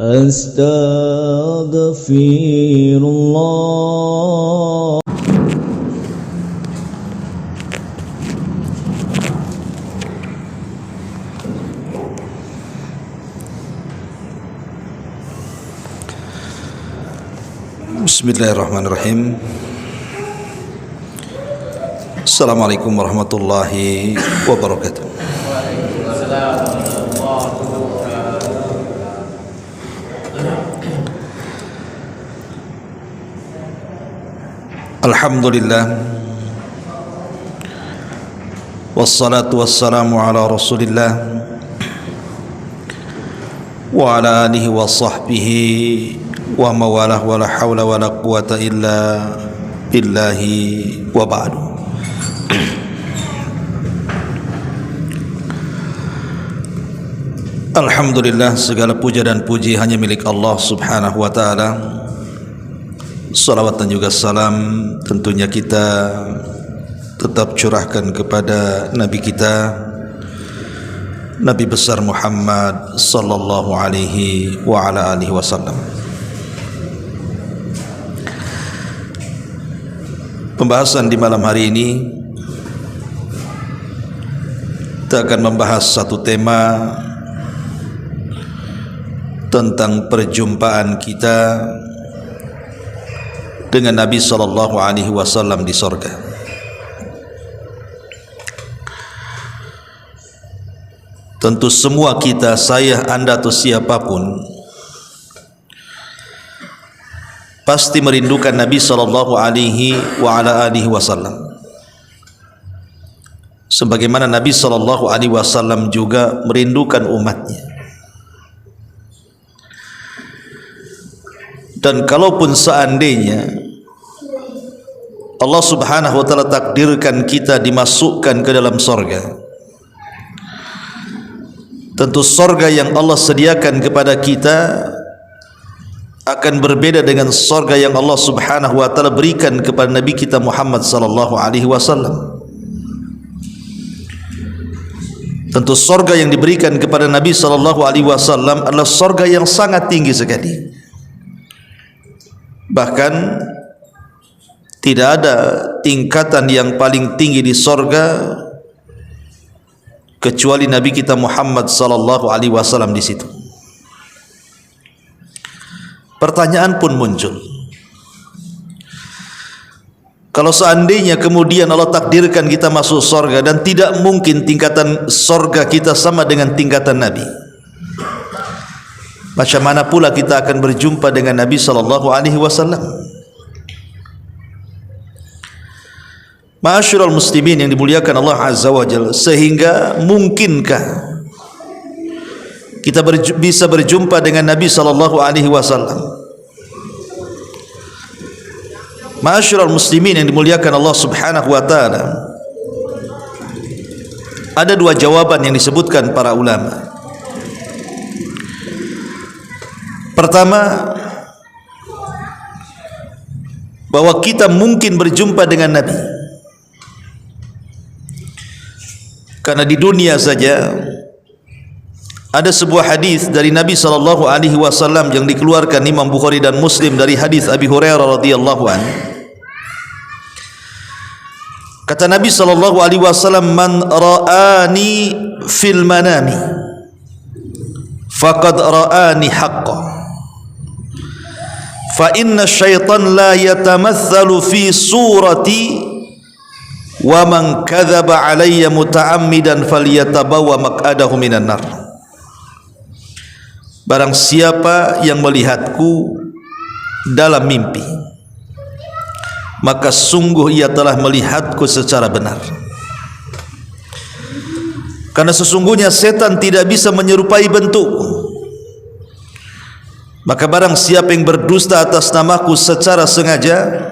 Astaghfirullah. Bismillahirrahmanirrahim. Assalamualaikum warahmatullahi wabarakatuh. Alhamdulillah, wassalatu wassalamu ala rasulillah wa ala alihi wa sahbihi wa mawalah wa la hawla wa la quwata illa billahi wa ba'du. Alhamdulillah, segala puja dan puji hanya milik Allah subhanahu wa ta'ala. Salawat dan juga salam tentunya kita tetap curahkan kepada Nabi kita, Nabi besar Muhammad sallallahu alaihi wa ala alihi wasallam. Pembahasan di malam hari ini kita akan membahas satu tema tentang perjumpaan kita dengan Nabi sallallahu alaihi wasallam di surga. Tentu semua kita, saya, Anda atau siapapun pasti merindukan Nabi sallallahu alaihi wa ala alihi wasallam. Sebagaimana Nabi sallallahu alaihi wasallam juga merindukan umatnya. Dan kalaupun seandainya Allah subhanahu wa ta'ala takdirkan kita dimasukkan ke dalam sorga, tentu sorga yang Allah sediakan kepada kita akan berbeda dengan sorga yang Allah subhanahu wa ta'ala berikan kepada Nabi kita Muhammad sallallahu alaihi wasallam. Tentu sorga yang diberikan kepada Nabi sallallahu alaihi wasallam adalah sorga yang sangat tinggi sekali. Bahkan tidak ada tingkatan yang paling tinggi di sorga kecuali Nabi kita Muhammad sallallahu alaihi wasallam di situ. Pertanyaan pun muncul. Kalau seandainya kemudian Allah takdirkan kita masuk sorga dan tidak mungkin tingkatan sorga kita sama dengan tingkatan Nabi, macam mana pula kita akan berjumpa dengan Nabi sallallahu alaihi wasallam? Ma'asyiral muslimin yang dimuliakan Allah azza wa jalla, sehingga mungkinkah kita bisa berjumpa dengan Nabi sallallahu alaihi wasallam? Ma'asyiral muslimin yang dimuliakan Allah subhanahu wa ta'ala, ada dua jawaban yang disebutkan para ulama. Pertama, bahwa kita mungkin berjumpa dengan Nabi karena di dunia saja ada sebuah hadis dari Nabi sallallahu alaihi wasallam yang dikeluarkan Imam Bukhari dan Muslim dari hadis Abi Hurairah radhiyallahu anhu. Kata Nabi sallallahu alaihi wasallam, "Man ra'ani fil manami faqad ra'ani haqqan. Fa inna syaitan la yatamathalu fi surati wa man kadzaba alayya muta'ammidan falyatabawa maq'adahu minan nar." Barang siapa yang melihatku dalam mimpi, maka sungguh ia telah melihatku secara benar. Karena sesungguhnya setan tidak bisa menyerupai bentukku. Maka barang siapa yang berdusta atas namaku secara sengaja,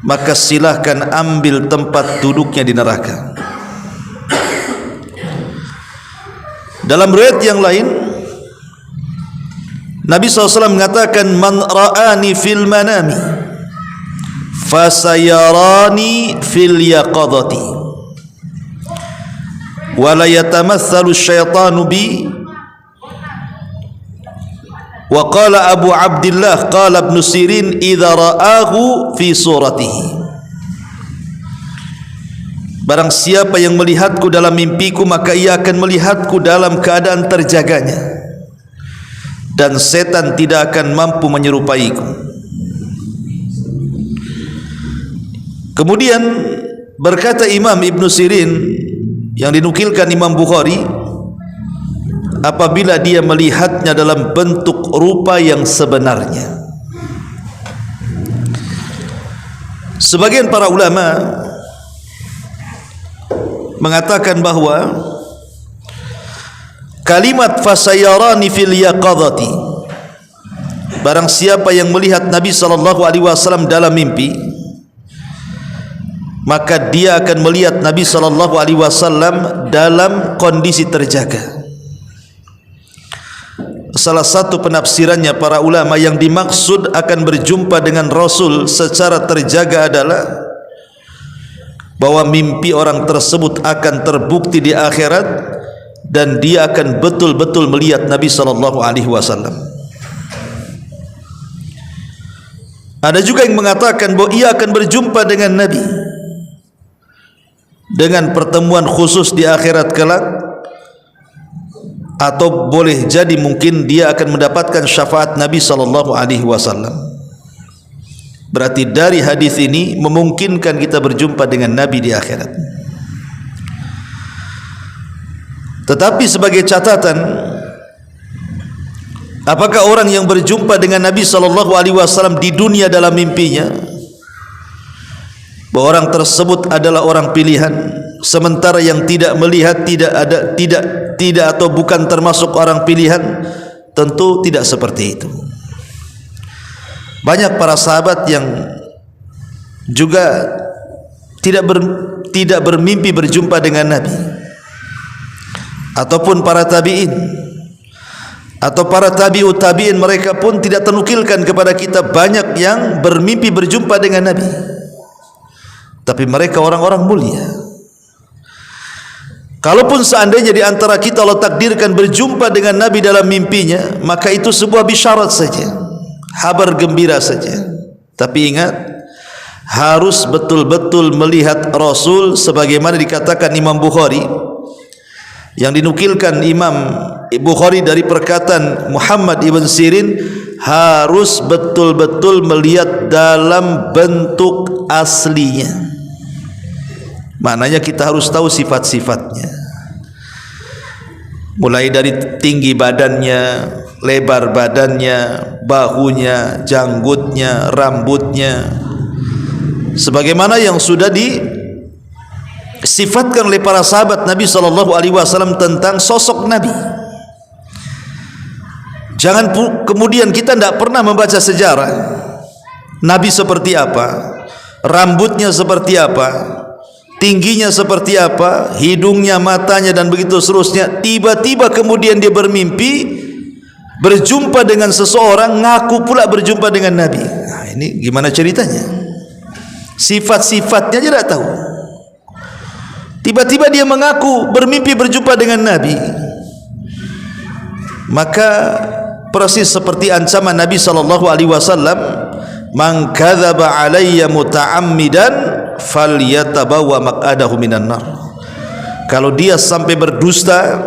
maka silahkan ambil tempat duduknya di neraka. Dalam riwayat yang lain, Nabi SAW mengatakan, "Man ra'ani fil manami fasayarani fil yaqadati wa la yatamathalu syaitanu bi Wa qala Abu Abdillah qala Ibn Sirin idza ra'ahu fi suratihi. Barang siapa yang melihatku dalam mimpiku, maka ia akan melihatku dalam keadaan terjaganya, dan setan tidak akan mampu menyerupaiku. Kemudian berkata Imam Ibn Sirin yang dinukilkan Imam Bukhari, apabila dia melihatnya dalam bentuk rupa yang sebenarnya. Sebagian para ulama mengatakan bahawa kalimat fasayarani fil yaqadati, barang siapa yang melihat Nabi SAW dalam mimpi, maka dia akan melihat Nabi SAW dalam kondisi terjaga. Salah satu penafsirannya para ulama, yang dimaksud akan berjumpa dengan Rasul secara terjaga adalah bahwa mimpi orang tersebut akan terbukti di akhirat, dan dia akan betul-betul melihat Nabi SAW. Ada juga yang mengatakan bahwa ia akan berjumpa dengan Nabi dengan pertemuan khusus di akhirat kelak, atau boleh jadi mungkin dia akan mendapatkan syafaat Nabi SAW. Berarti dari hadis ini memungkinkan kita berjumpa dengan Nabi di akhirat. Tetapi sebagai catatan, apakah orang yang berjumpa dengan Nabi SAW di dunia dalam mimpinya, bahwa orang tersebut adalah orang pilihan, sementara yang tidak melihat tidak atau bukan termasuk orang pilihan? Tentu tidak seperti itu. Banyak para sahabat yang juga tidak bermimpi berjumpa dengan Nabi, ataupun para tabi'in atau para tabi'ut tabi'in, mereka pun tidak tenukilkan kepada kita banyak yang bermimpi berjumpa dengan Nabi, tapi mereka orang-orang mulia. Kalaupun seandainya di antara kita Allah takdirkan berjumpa dengan Nabi dalam mimpinya, maka itu sebuah bisyarat saja, kabar gembira saja. Tapi ingat, harus betul-betul melihat Rasul, sebagaimana dikatakan Imam Bukhari, yang dinukilkan Imam Bukhari dari perkataan Muhammad ibn Sirin, harus betul-betul melihat dalam bentuk aslinya. Maknanya kita harus tahu sifat-sifatnya, mulai dari tinggi badannya, lebar badannya, bahunya, janggutnya, rambutnya, sebagaimana yang sudah disifatkan oleh para sahabat Nabi SAW tentang sosok Nabi. Jangan kemudian kita tidak pernah membaca sejarah Nabi seperti apa, rambutnya seperti apa, tingginya seperti apa, hidungnya, matanya, dan begitu seterusnya. Tiba-tiba kemudian dia bermimpi berjumpa dengan seseorang, ngaku pula berjumpa dengan Nabi. Nah, ini gimana ceritanya? Sifat-sifatnya aja tidak tahu. Tiba-tiba dia mengaku bermimpi berjumpa dengan Nabi. Maka persis seperti ancaman Nabi SAW, man kadzaba alayya muta'ammidan falyatabawa maq'adahu minan nar. Kalau dia sampai berdusta,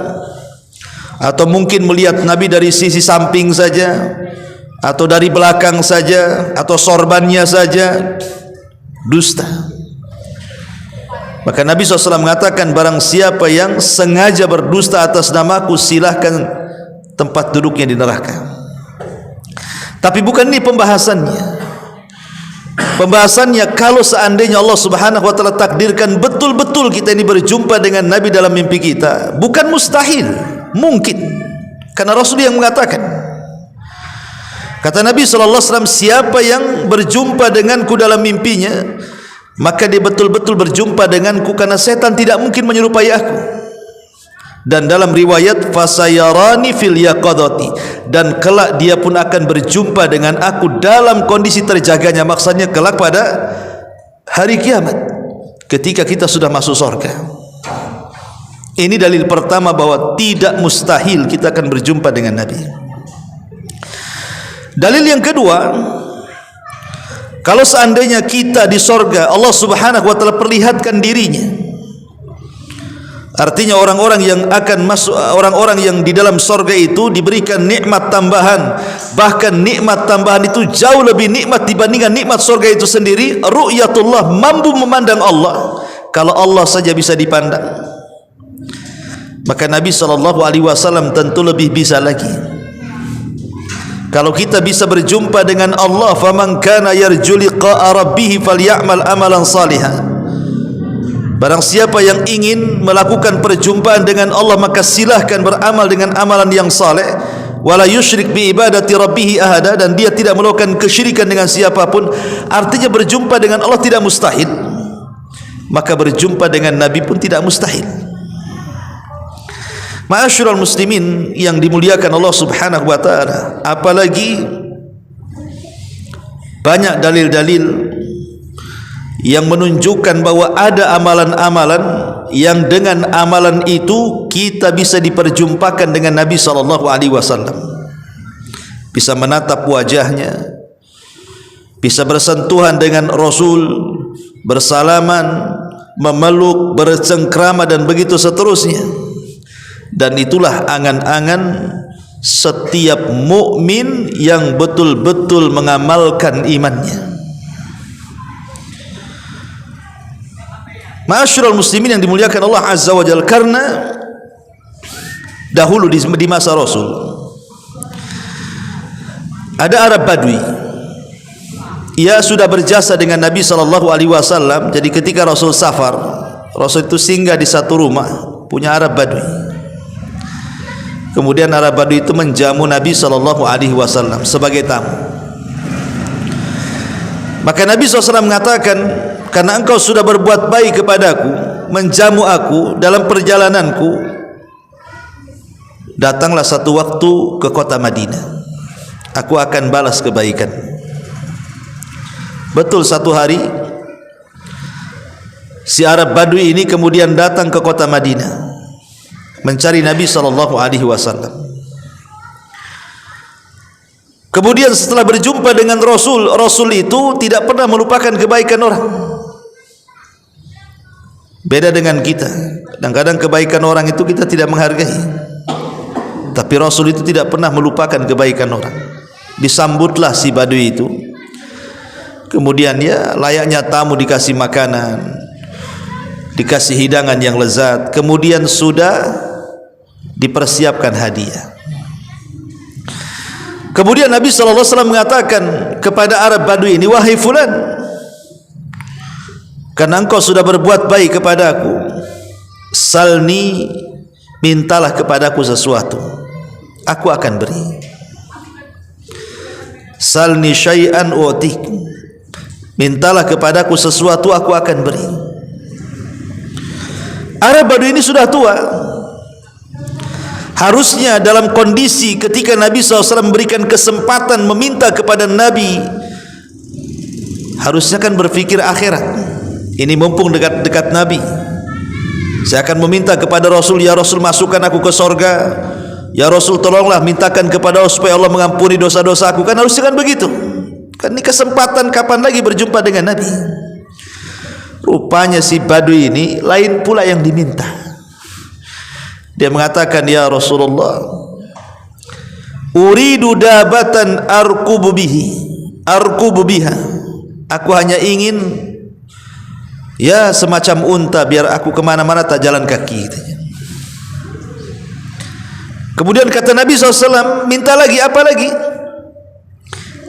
atau mungkin melihat Nabi dari sisi samping saja, atau dari belakang saja, atau sorbannya saja, dusta. Maka Nabi SAW mengatakan, barang siapa yang sengaja berdusta atas namaku, silahkan tempat duduknya di neraka. Tapi bukan ini pembahasannya. Pembahasannya, kalau seandainya Allah Subhanahu wa taala takdirkan betul-betul kita ini berjumpa dengan Nabi dalam mimpi kita, bukan mustahil, mungkin. Karena Rasul yang mengatakan, kata Nabi SAW, siapa yang berjumpa denganku dalam mimpinya, maka dia betul-betul berjumpa denganku, karena setan tidak mungkin menyerupai aku. Dan dalam riwayat fasayarani fil yaqadati, dan kelak dia pun akan berjumpa dengan aku dalam kondisi terjaganya, maksudnya kelak pada hari kiamat ketika kita sudah masuk surga. Ini dalil pertama bahwa tidak mustahil kita akan berjumpa dengan Nabi. Dalil yang kedua, kalau seandainya kita di sorga, Allah Subhanahu wa taala perlihatkan dirinya. Artinya orang-orang yang akan masuk, orang-orang yang di dalam sorga itu diberikan nikmat tambahan. Bahkan nikmat tambahan itu jauh lebih nikmat dibandingkan nikmat sorga itu sendiri. Ru'yatullah, mampu memandang Allah. Kalau Allah saja bisa dipandang, maka Nabi SAW tentu lebih bisa lagi. Kalau kita bisa berjumpa dengan Allah, faman kana yarju liqa'a rabbih falyamal amalan salihan. Barang siapa yang ingin melakukan perjumpaan dengan Allah, maka silahkan beramal dengan amalan yang saleh. Wala yusyrik bi ibadati rabbih ahada, dan dia tidak melakukan kesyirikan dengan siapapun. Artinya berjumpa dengan Allah tidak mustahil, maka berjumpa dengan Nabi pun tidak mustahil. Ma'asyiral muslimin yang dimuliakan Allah Subhanahu wa taala, apalagi banyak dalil-dalil yang menunjukkan bahwa ada amalan-amalan yang dengan amalan itu kita bisa diperjumpakan dengan Nabi SAW, bisa menatap wajahnya, bisa bersentuhan dengan Rasul, bersalaman, memeluk, bercengkrama, dan begitu seterusnya. Dan itulah angan-angan setiap mukmin yang betul-betul mengamalkan imannya. Ma'asyiral muslimin yang dimuliakan Allah Azza wa Jalla, karena dahulu di masa Rasul ada Arab Badui. Ia sudah berjasa dengan Nabi SAW. Jadi ketika Rasul safar, Rasul itu singgah di satu rumah punya Arab Badui. Kemudian Arab Badui itu menjamu Nabi SAW sebagai tamu. Maka Nabi SAW mengatakan, karena engkau sudah berbuat baik kepadaku, menjamu aku dalam perjalananku, datanglah satu waktu ke kota Madinah, aku akan balas kebaikan. Betul, satu hari si Arab Badui ini kemudian datang ke kota Madinah mencari Nabi SAW. Kemudian setelah berjumpa dengan Rasul, Rasul itu tidak pernah melupakan kebaikan orang. Beda dengan kita, kadang-kadang kebaikan orang itu kita tidak menghargai, tapi Rasul itu tidak pernah melupakan kebaikan orang. Disambutlah si Badui itu, kemudian ya layaknya tamu dikasih makanan, dikasih hidangan yang lezat, kemudian sudah dipersiapkan hadiah. Kemudian Nabi SAW mengatakan kepada Arab Badui ini, wahai fulan, karena engkau sudah berbuat baik kepada aku, salni, mintalah kepadaku sesuatu, aku akan beri. Salni syai'an u'tik, mintalah kepadaku sesuatu, aku akan beri. Arab Badui ini sudah tua. Harusnya dalam kondisi ketika Nabi SAW memberikan kesempatan meminta kepada Nabi, harusnya kan berpikir akhirat. Ini mumpung dekat-dekat Nabi, saya akan meminta kepada Rasul, ya Rasul masukkan aku ke sorga, ya Rasul tolonglah mintakan kepada Allah supaya Allah mengampuni dosa-dosa aku. Kan harusnya kan begitu. Kan ini kesempatan kapan lagi berjumpa dengan Nabi. Rupanya si Badui ini lain pula yang diminta. Dia mengatakan, ya Rasulullah, uridu dabatan arkubu biha, aku hanya ingin ya semacam unta biar aku kemana-mana tak jalan kaki. Kemudian kata Nabi SAW, minta lagi, apa lagi?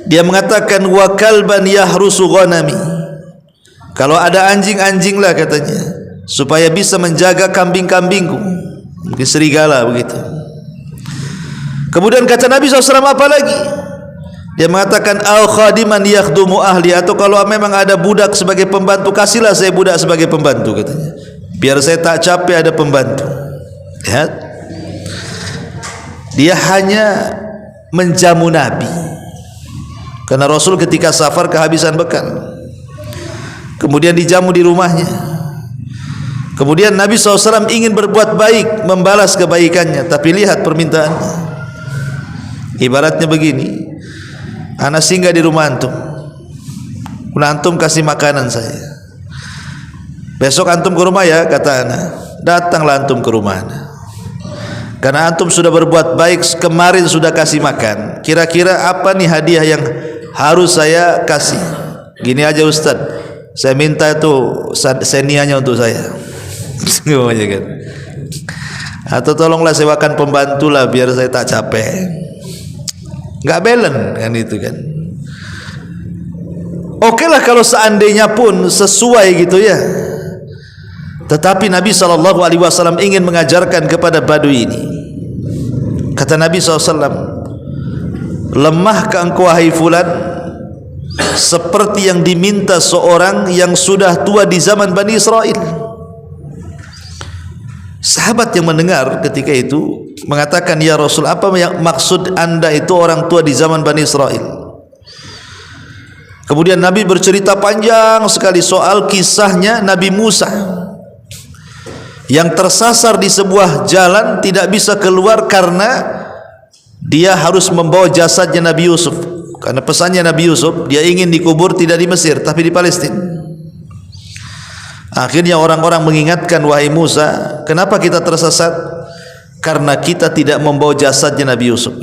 Dia mengatakan, wa kalban yahrusu ghanami, kalau ada anjing-anjing lah katanya, supaya bisa menjaga kambing-kambingku. Mungkin serigala begitu. Kemudian kata Nabi SAW, apa lagi? Dia mengatakan, au khadiman yakhdumu ahli, atau kalau memang ada budak sebagai pembantu, kasihlah saya budak sebagai pembantu katanya, biar saya tak capek ada pembantu. Lihat, dia hanya menjamu Nabi, karena Rasul ketika safar kehabisan bekal, kemudian dijamu di rumahnya. Kemudian Nabi SAW ingin berbuat baik, membalas kebaikannya, tapi lihat permintaannya. Ibaratnya begini, Ana singgah di rumah antum. Antum kasih makanan saya. Besok antum ke rumah ya, kata ana. Datanglah antum ke rumah ana. Karena antum sudah berbuat baik, kemarin sudah kasih makan. Kira-kira apa nih hadiah yang harus saya kasih? Gini aja Ustaz, saya minta itu senianya untuk saya. Semuanya kan. Atau tolonglah sewakan pembantu lah biar saya tak capek. Enggak balance kan itu kan. Oke lah kalau seandainya pun sesuai gitu ya. Tetapi Nabi SAW ingin mengajarkan kepada Badui ini. Kata Nabi SAW, lemahkah engkau wahai fulan seperti yang diminta seorang yang sudah tua di zaman Bani Israel. Sahabat yang mendengar ketika itu mengatakan, ya Rasul, apa yang maksud anda itu orang tua di zaman Bani Israel? Kemudian Nabi bercerita panjang sekali soal kisahnya Nabi Musa yang tersasar di sebuah jalan, tidak bisa keluar karena dia harus membawa jasadnya Nabi Yusuf. Karena pesannya Nabi Yusuf, dia ingin dikubur tidak di Mesir tapi di Palestina. Akhirnya orang-orang mengingatkan, wahai Musa, kenapa kita tersesat? Karena kita tidak membawa jasadnya Nabi Yusuf.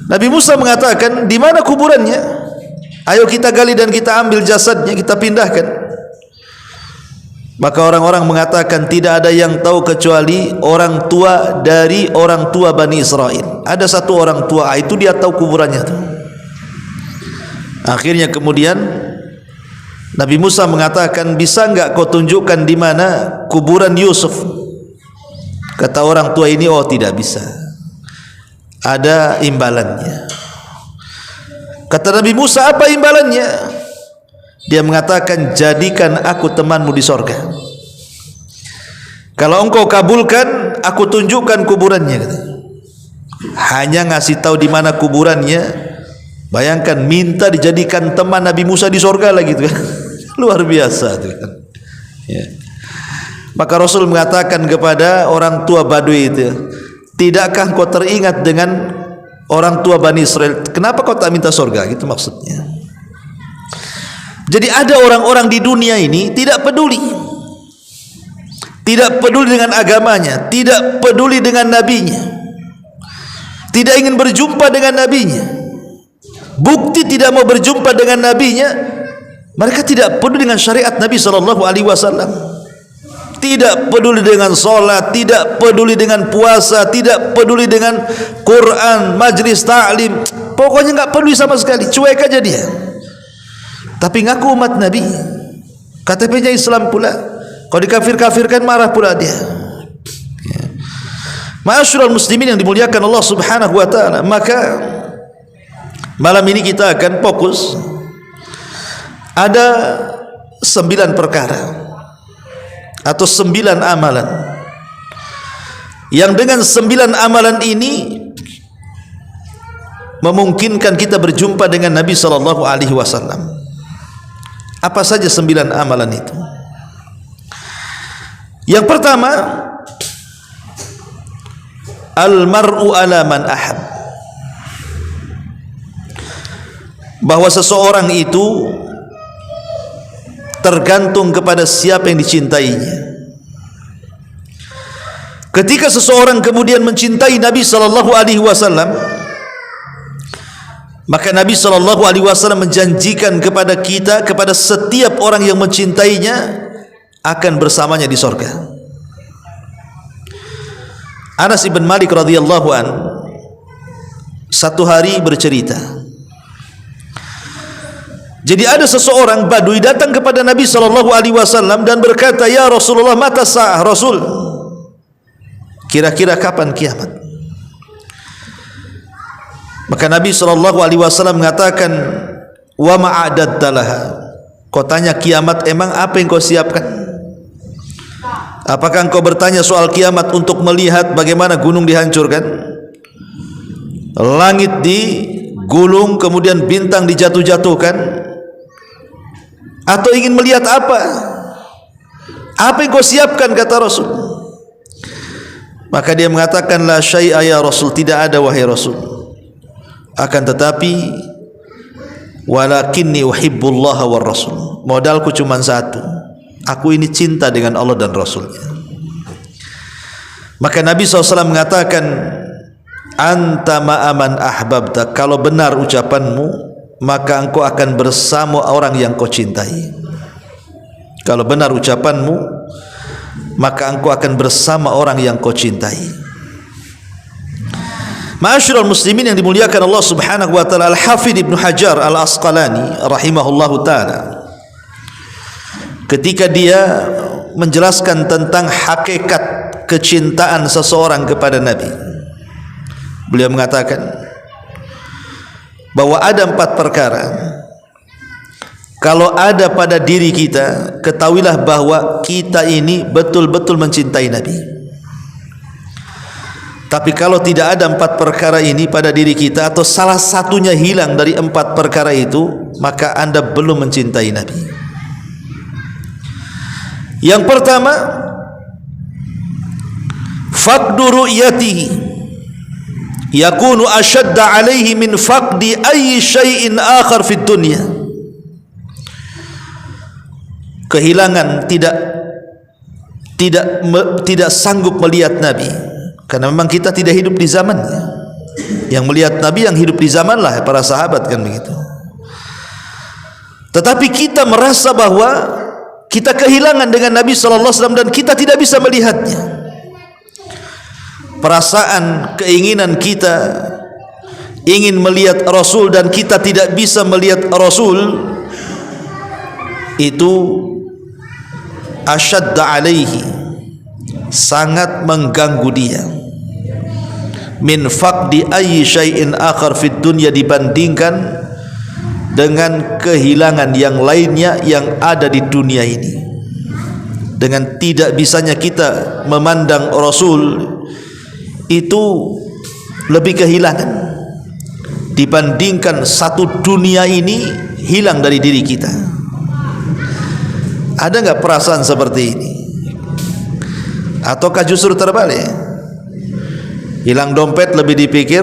Nabi Musa mengatakan, di mana kuburannya? Ayo kita gali dan kita ambil jasadnya, kita pindahkan. Maka orang-orang mengatakan, tidak ada yang tahu kecuali orang tua dari orang tua Bani Israel. Ada satu orang tua, itu dia tahu kuburannya tuh. Akhirnya kemudian Nabi Musa mengatakan, bisa enggak kau tunjukkan di mana kuburan Yusuf? Kata orang tua ini, oh tidak bisa, ada imbalannya. Kata Nabi Musa, apa imbalannya? Dia mengatakan, jadikan aku temanmu di sorga. Kalau engkau kabulkan, aku tunjukkan kuburannya. Hanya ngasih tahu di mana kuburannya. Bayangkan, minta dijadikan teman Nabi Musa di sorga lagi gitu kan. Luar biasa tuh kan. Ya. Maka Rasul mengatakan kepada orang tua Badui itu, tidakkah kau teringat dengan orang tua Bani Israel? Kenapa kau tak minta sorga? Gitu maksudnya. Jadi ada orang-orang di dunia ini tidak peduli, tidak peduli dengan agamanya, tidak peduli dengan nabinya, tidak ingin berjumpa dengan nabinya. Bukti tidak mau berjumpa dengan nabinya, mereka tidak peduli dengan syariat Nabi SAW, tidak peduli dengan solat, tidak peduli dengan puasa, tidak peduli dengan Quran, majlis ta'lim, pokoknya enggak peduli sama sekali, cuek aja dia. Tapi ngaku umat Nabi, KTP-nya Islam pula, kalau dikafir-kafirkan marah pula dia. Ma'asyiral muslimin yang dimuliakan Allah Subhanahu wa taala, maka malam ini kita akan fokus ada 9 perkara atau 9 amalan yang dengan 9 amalan ini memungkinkan kita berjumpa dengan Nabi sallallahu alaihi wasallam. Apa saja 9 amalan itu? Yang pertama, al-mar'u ala man ahab. Bahwa seseorang itu tergantung kepada siapa yang dicintainya. Ketika seseorang kemudian mencintai Nabi sallallahu alaihi wasallam, maka Nabi SAW menjanjikan kepada kita, kepada setiap orang yang mencintainya, akan bersamanya di sorga. Anas ibn Malik radhiyallahu an satu hari bercerita, jadi ada seseorang Badui datang kepada Nabi SAW dan berkata, ya Rasulullah, mata sa'ah Rasul, kira-kira kapan kiamat? Maka Nabi SAW mengatakan, wa ma'adatta laha. Kau tanya kiamat, emang apa yang kau siapkan? Apakah engkau bertanya soal kiamat untuk melihat bagaimana gunung dihancurkan, langit digulung, kemudian bintang dijatuh-jatuhkan, atau ingin melihat apa? Apa yang kau siapkan, kata Rasul? Maka dia mengatakan, la syai'a ya Rasul, tidak ada wahai Rasul. akan tetapi walakinni uhibbullaha war rasul, modalku cuma satu, aku ini cinta dengan Allah dan Rasulnya. Maka Nabi SAW mengatakan, anta ma'aman ahbabta, kalau benar ucapanmu maka engkau akan bersama orang yang kau cintai. Kalau benar ucapanmu maka engkau akan bersama orang yang kau cintai. Ma'asyiral muslimin yang dimuliakan Allah Subhanahu wa taala, Al-Hafidz Ibnu Hajar Al-Asqalani rahimahullahu taala, ketika dia menjelaskan tentang hakikat kecintaan seseorang kepada Nabi, beliau mengatakan bahwa ada 4 perkara kalau ada pada diri kita, ketahuilah bahwa kita ini betul-betul mencintai Nabi. Tapi kalau tidak ada 4 perkara ini pada diri kita, atau salah satunya hilang dari 4 perkara itu, maka Anda belum mencintai Nabi. Yang pertama, faqdu ru'yatihi yakunu ashadda alaihi min faqdi ayyi syai'in akhar fid dunya. Kehilangan, tidak sanggup melihat Nabi, karena memang kita tidak hidup di zamannya. Yang melihat Nabi yang hidup di zaman lah para sahabat, kan begitu. Tetapi kita merasa bahwa kita kehilangan dengan Nabi SAW dan kita tidak bisa melihatnya. Perasaan, keinginan kita ingin melihat Rasul dan kita tidak bisa melihat Rasul, itu asyadda alaihi, sangat mengganggu dia, min faqdi ayyi syai'in akhar fid dunya, dibandingkan dengan kehilangan yang lainnya yang ada di dunia ini. Dengan tidak bisanya kita memandang Rasul, itu lebih kehilangan dibandingkan satu dunia ini hilang dari diri kita. Ada enggak perasaan seperti ini? Ataukah justru terbalik? Hilang dompet lebih dipikir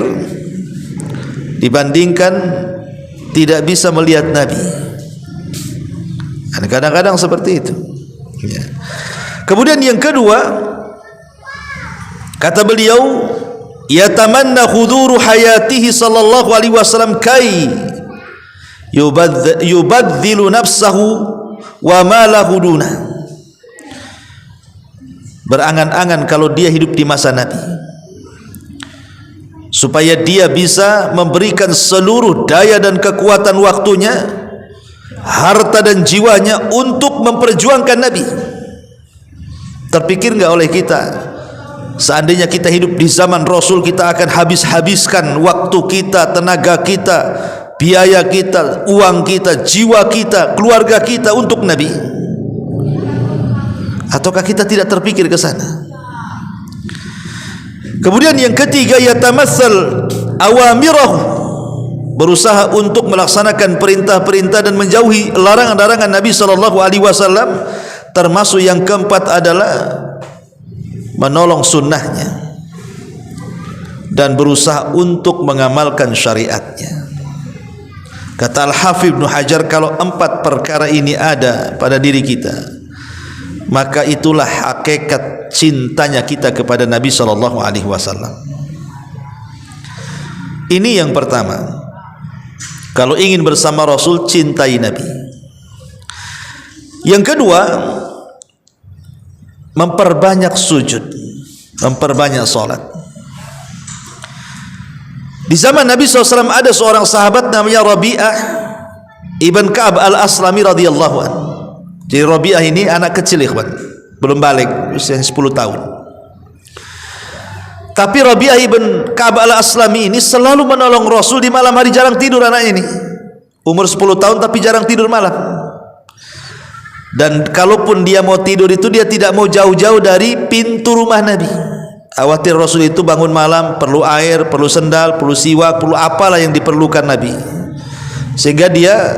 dibandingkan tidak bisa melihat Nabi. Kadang-kadang seperti itu. Kemudian yang kedua, kata beliau, yatamanna huduru hayatihi sallallahu alaihi wasallam kai yubadzilu nafsahu wa malahu duna. Berangan-angan kalau dia hidup di masa Nabi, supaya dia bisa memberikan seluruh daya dan kekuatan waktunya, harta dan jiwanya untuk memperjuangkan Nabi. Terpikir enggak oleh kita, seandainya kita hidup di zaman Rasul, kita akan habiskan waktu kita, tenaga kita, biaya kita, uang kita, jiwa kita, keluarga kita untuk Nabi? Ataukah kita tidak terpikir ke sana? Kemudian yang ketiga, yatamassal awamirahu, berusaha untuk melaksanakan perintah-perintah dan menjauhi larangan-larangan Nabi sallallahu alaihi wasallam. Termasuk yang keempat adalah menolong sunnahnya dan berusaha untuk mengamalkan syariatnya. Kata Al-Hafidz Ibnu Hajar, kalau 4 perkara ini ada pada diri kita, maka itulah hakikat cintanya kita kepada Nabi sallallahu alaihi wasallam. Ini yang pertama. Kalau ingin bersama Rasul, cintai Nabi. Yang kedua, memperbanyak sujud, memperbanyak salat. Di zaman Nabi SAW ada seorang sahabat namanya Rabi'ah ibn Ka'ab al-Aslami radhiyallahu anhu. Jadi Rabi'ah ini anak kecil, ikhwan, belum balik, usia 10 tahun. Tapi Rabi'ah ibn Ka'ab al-Aslami ini selalu menolong Rasul di malam hari, jarang tidur anak ini. Umur 10 tahun tapi jarang tidur malam. Dan kalaupun dia mau tidur itu, dia tidak mau jauh-jauh dari pintu rumah Nabi. Khawatir Rasul itu bangun malam, perlu air, perlu sendal, perlu siwak, perlu apalah yang diperlukan Nabi, sehingga dia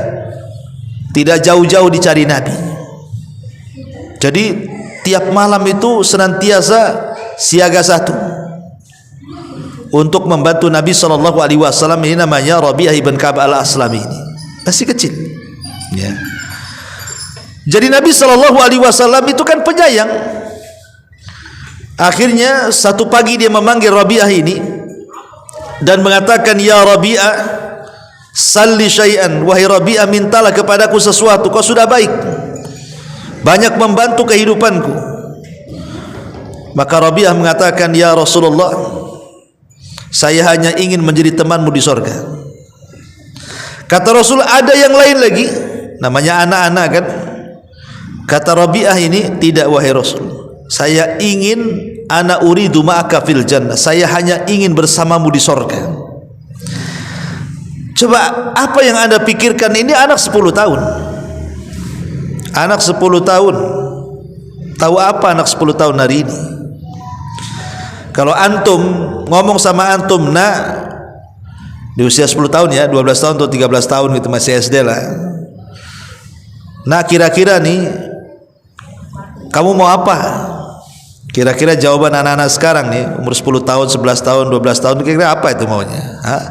tidak jauh-jauh dicari Nabi. Jadi tiap malam itu senantiasa siaga 1. untuk membantu Nabi SAW. Ini namanya Rabi'ah ibn Ka'ab al-Aslami, ini masih kecil ya. Jadi Nabi SAW itu kan penyayang. Akhirnya satu pagi dia memanggil Rabi'ah ini dan mengatakan, ya Rabi'ah, salli syai'an, wahai Rabi'ah, mintalah kepadaku sesuatu, kau sudah baik, banyak membantu kehidupanku. Maka Rabi'ah mengatakan, ya Rasulullah, saya hanya ingin menjadi temanmu di sorga. Kata Rasul, ada yang lain lagi, namanya anak-anak kan. Kata Rabi'ah ini, tidak wahai Rasul, saya ingin ana uridu ma'aka fil jannah, saya hanya ingin bersamamu di sorga. Coba apa yang Anda pikirkan? Ini anak 10 tahun. Anak 10 tahun. Tahu apa anak 10 tahun hari ini? Kalau antum ngomong sama antum, nak, di usia 10 tahun ya, 12 tahun atau 13 tahun gitu, masih SD lah. Nah, kira-kira nih kamu mau apa? Kira-kira jawaban anak-anak sekarang nih, umur 10 tahun, 11 tahun, 12 tahun, kira-kira apa itu maunya? Hah?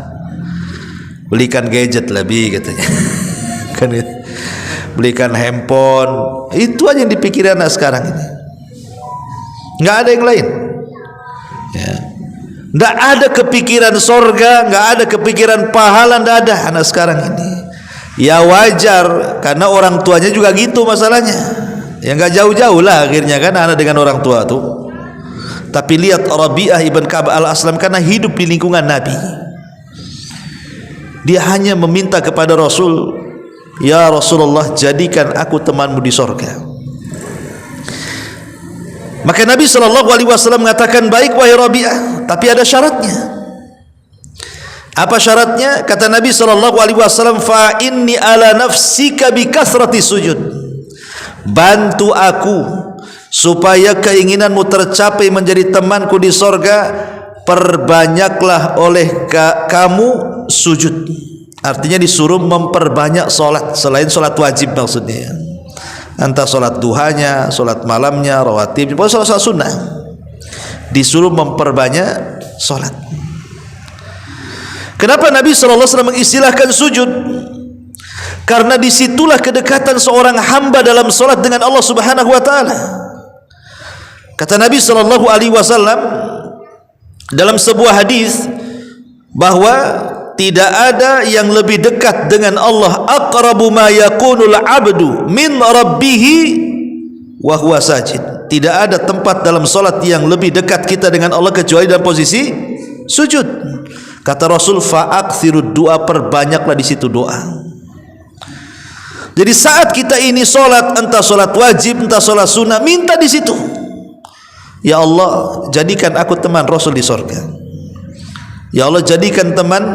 Belikan gadget lebih katanya. Kan itu. Belikan handphone. Itu aja yang dipikirin anak sekarang ini. Enggak ada yang lain. Ya. Enggak ada kepikiran sorga, enggak ada kepikiran pahala, enggak ada anak sekarang ini. Ya wajar, karena orang tuanya juga gitu masalahnya. Ya enggak jauh-jauh lah akhirnya kan anak dengan orang tua tuh. Tapi lihat Rabi'ah ibn Ka'ab al-Aslam, karena hidup di lingkungan Nabi, dia hanya meminta kepada Rasul, ya Rasulullah, jadikan aku temanmu di sorga. Maka Nabi SAW mengatakan, baik wahai Rabi'ah, tapi ada syaratnya. Apa syaratnya? Kata Nabi SAW, fa inni ala nafsika bi kathrati sujud, bantu aku supaya keinginanmu tercapai menjadi temanku di sorga, perbanyaklah oleh kamu sujud. Artinya disuruh memperbanyak solat selain solat wajib, maksudnya entah solat duhanya, solat malamnya, rawatib, pokoknya solat sunnah, disuruh memperbanyak solat. Kenapa Nabi SAW mengistilahkan sujud? Karena disitulah kedekatan seorang hamba dalam solat dengan Allah Subhanahu Wa Taala. Kata Nabi SAW dalam sebuah hadis bahwa tidak ada yang lebih dekat dengan Allah, aqrabu ma yakunul abdu min rabbih wa huwa sajid. Tidak ada tempat dalam salat yang lebih dekat kita dengan Allah kecuali dalam posisi sujud. Kata Rasul, fa'aktsirud du'a, perbanyaklah di situ doa. Jadi saat kita ini salat, entah salat wajib, entah salat sunnah, minta di situ, ya Allah, jadikan aku teman Rasul di surga. Ya Allah, jadikan teman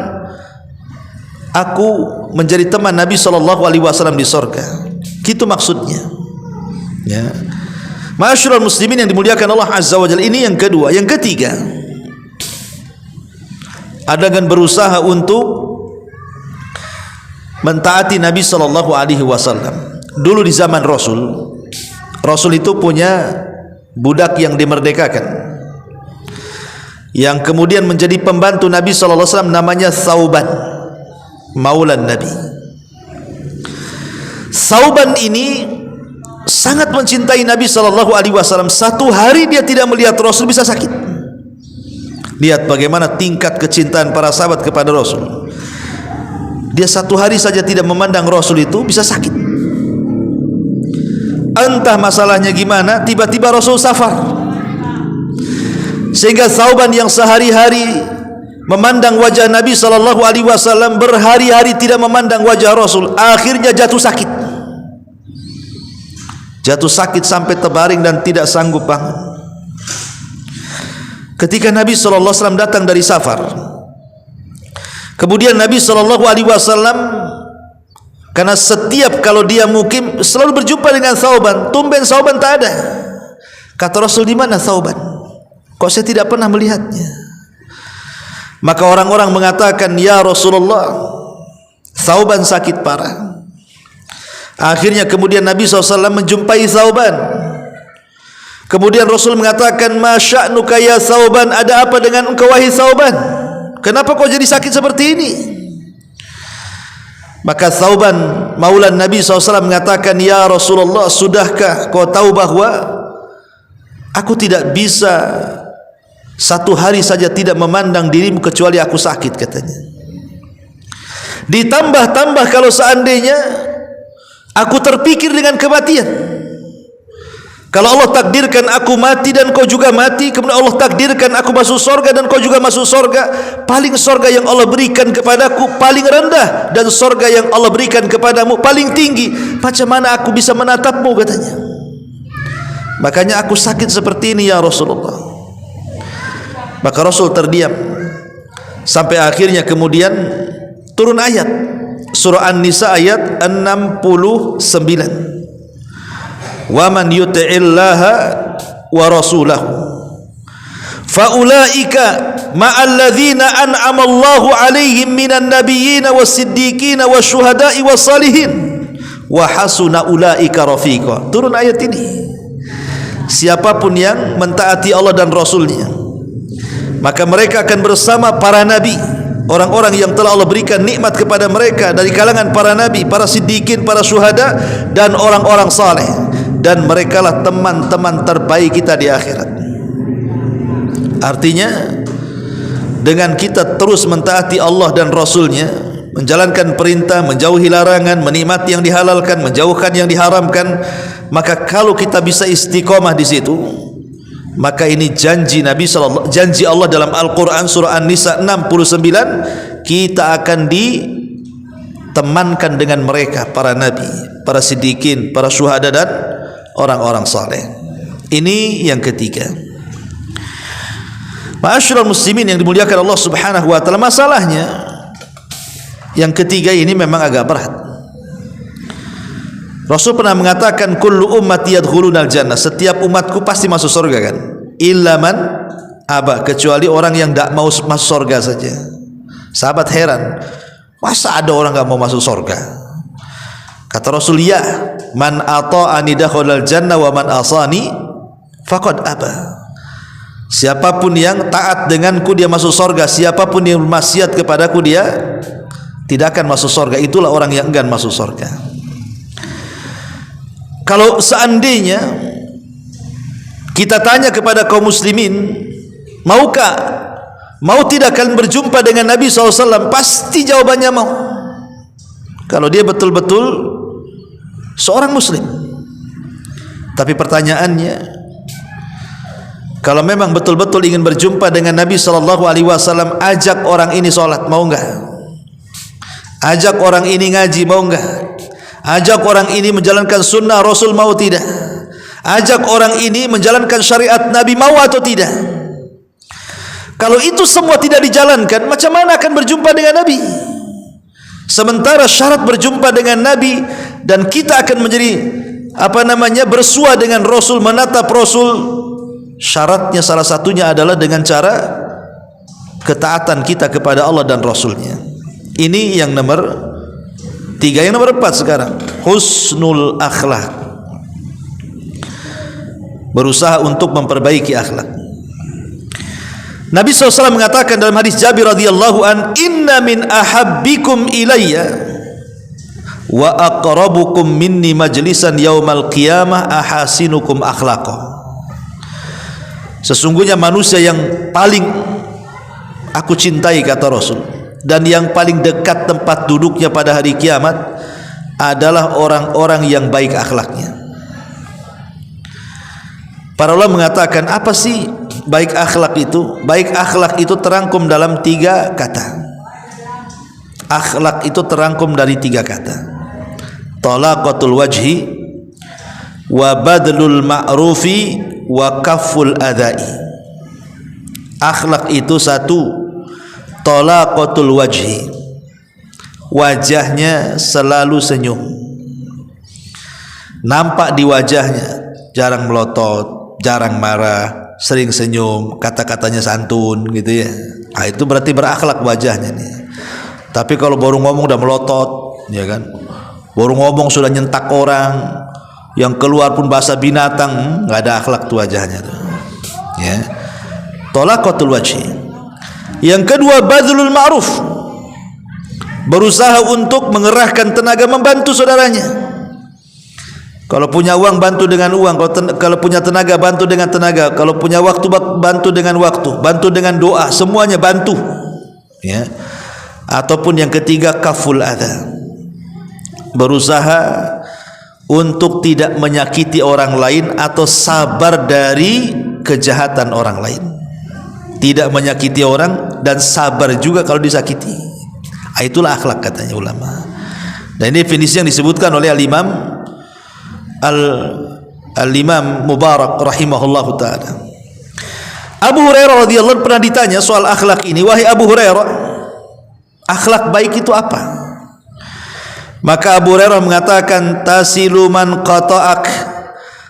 aku menjadi teman Nabi SAW di surga. Gitu maksudnya. Ya. Ma'asyiral muslimin yang dimuliakan Allah Azza wa Jalla. Ini yang kedua. Yang ketiga, ada dengan berusaha untuk mentaati Nabi SAW. Dulu di zaman Rasul itu punya budak yang dimerdekakan, yang kemudian menjadi pembantu Nabi SAW, namanya Thauban, maulan Nabi. Thauban ini sangat mencintai Nabi SAW. Satu hari dia tidak melihat Rasul bisa sakit. Lihat bagaimana tingkat kecintaan para sahabat kepada Rasul. Dia satu hari saja tidak memandang Rasul itu bisa sakit. Entah masalahnya gimana, tiba-tiba Rasul safar, sehingga Thauban yang sehari-hari memandang wajah Nabi SAW, berhari-hari tidak memandang wajah Rasul, akhirnya jatuh sakit sampai terbaring dan tidak sanggup bangun. Ketika Nabi SAW datang dari safar, kemudian Nabi SAW, karena setiap kalau dia mukim selalu berjumpa dengan Thauban, tumben Thauban tak ada. Kata Rasul, di mana Thauban? Kok saya tidak pernah melihatnya? Maka orang-orang mengatakan, ya Rasulullah, Thauban sakit parah. Akhirnya kemudian Nabi SAW menjumpai Thauban. Kemudian Rasul mengatakan, "Ma sya'nuka ya Thauban?" Ada apa dengan engkau wahai Thauban? Kenapa kau jadi sakit seperti ini? Maka Thauban maulan Nabi SAW mengatakan, "Ya Rasulullah, sudahkah kau tahu bahwa aku tidak bisa satu hari saja tidak memandang dirimu kecuali aku sakit," katanya. Ditambah-tambah kalau seandainya aku terpikir dengan kematian. Kalau Allah takdirkan aku mati dan kau juga mati, kemudian Allah takdirkan aku masuk surga dan kau juga masuk surga, paling surga yang Allah berikan kepadaku paling rendah, dan surga yang Allah berikan kepadamu paling tinggi. Macam mana aku bisa menatapmu, katanya. Makanya aku sakit seperti ini ya Rasulullah. Maka Rasul terdiam sampai akhirnya kemudian turun ayat surah An-Nisa ayat 69. Wa man yuti'illaha wa rasulahu fa ulaika ma'al ladzina an'ama Allahu 'alaihim minan nabiyyin was-siddiqin wasyuhada'i was-salihin wa hasuna ulaika rafiqa. Turun ayat ini. Siapapun yang mentaati Allah dan Rasulnya, maka mereka akan bersama para nabi, orang-orang yang telah Allah berikan nikmat kepada mereka dari kalangan para nabi, para siddiqin, para syuhada, dan orang-orang saleh. Dan merekalah teman-teman terbaik kita di akhirat. Artinya, dengan kita terus mentaati Allah dan Rasulnya, menjalankan perintah, menjauhi larangan, menikmati yang dihalalkan, menjauhkan yang diharamkan, maka kalau kita bisa istiqomah di situ, maka ini janji janji Allah dalam Al-Quran surah An-Nisa 69, kita akan ditemankan dengan mereka, para nabi, para siddiqin, para syuhada, dan orang-orang saleh. Ini yang ketiga. Ma'asyiral muslimin yang dimuliakan Allah Subhanahu wa taala, masalahnya yang ketiga ini memang agak berat. Rasul pernah mengatakan, "Kullu ummati yadkhulunal jannah." Setiap umatku pasti masuk surga, kan? Illa man aba, kecuali orang yang tidak mau masuk surga saja. Sahabat heran, masa ada orang enggak mau masuk surga? Kata Rasul, "Ya, man ata'ani dakhalal jannah wa man asani faqad aba." Siapapun yang taat denganku dia masuk surga, siapapun yang bermaksiat kepadaku dia tidak akan masuk surga. Itulah orang yang enggan masuk surga. Kalau seandainya kita tanya kepada kaum muslimin, mau tidak kalian berjumpa dengan Nabi SAW? Pasti jawabannya mau. Kalau dia betul-betul seorang muslim. Tapi pertanyaannya, kalau memang betul-betul ingin berjumpa dengan Nabi SAW, ajak orang ini sholat, mau enggak? Ajak orang ini ngaji, mau enggak? Ajak orang ini menjalankan sunnah Rasul, mau tidak? Ajak orang ini menjalankan syariat Nabi, mau atau tidak? Kalau itu semua tidak dijalankan, macam mana akan berjumpa dengan Nabi? Sementara syarat berjumpa dengan Nabi dan kita akan menjadi bersua dengan Rasul, menatap Rasul, syaratnya salah satunya adalah dengan cara ketaatan kita kepada Allah dan Rasulnya. Ini yang nomor 3. Yang nomor 4 sekarang, husnul akhlak. Berusaha untuk memperbaiki akhlak. Nabi SAW mengatakan dalam hadis Jabir radhiyallahu an, "Inna min ahabbikum ilayya wa aqrabukum minni majlisan yaumal qiyamah ahasinukum akhlaqah." Sesungguhnya manusia yang paling aku cintai, kata Rasul, dan yang paling dekat tempat duduknya pada hari kiamat adalah orang-orang yang baik akhlaknya. Para ulama mengatakan, apa sih baik akhlak itu? Baik akhlak itu terangkum dalam 3 kata. Akhlak itu terangkum dari 3 kata. Talaqatul wajhi wa badlul ma'rufi wa kafful adai. Akhlak itu 1, talaqatul wajhi, wajahnya selalu senyum, nampak di wajahnya jarang melotot, jarang marah, sering senyum, kata-katanya santun gitu ya. Nah, itu berarti berakhlak wajahnya nih. Tapi kalau baru ngomong udah melotot, ya kan? Baru ngomong sudah nyentak orang, yang keluar pun bahasa binatang, nggak ada akhlak tuh wajahnya tuh. Ya. Talaqatul wajhi. Yang kedua, badlul ma'ruf, berusaha untuk mengerahkan tenaga membantu saudaranya. Kalau punya uang bantu dengan uang, kalau punya tenaga bantu dengan tenaga, kalau punya waktu bantu dengan waktu, bantu dengan doa, semuanya bantu. Ya. Ataupun yang ketiga, kaful adha, berusaha untuk tidak menyakiti orang lain atau sabar dari kejahatan orang lain. Tidak menyakiti orang dan sabar juga kalau disakiti. Itulah akhlak katanya ulama. Dan ini definisi yang disebutkan oleh Al-Imam Mubarak rahimahullahu ta'ala. Abu Hurairah radhiyallahu anhu pernah ditanya soal akhlak ini. Wahai Abu Hurairah, akhlak baik itu apa? Maka Abu Hurairah mengatakan, tasilu man qata'ak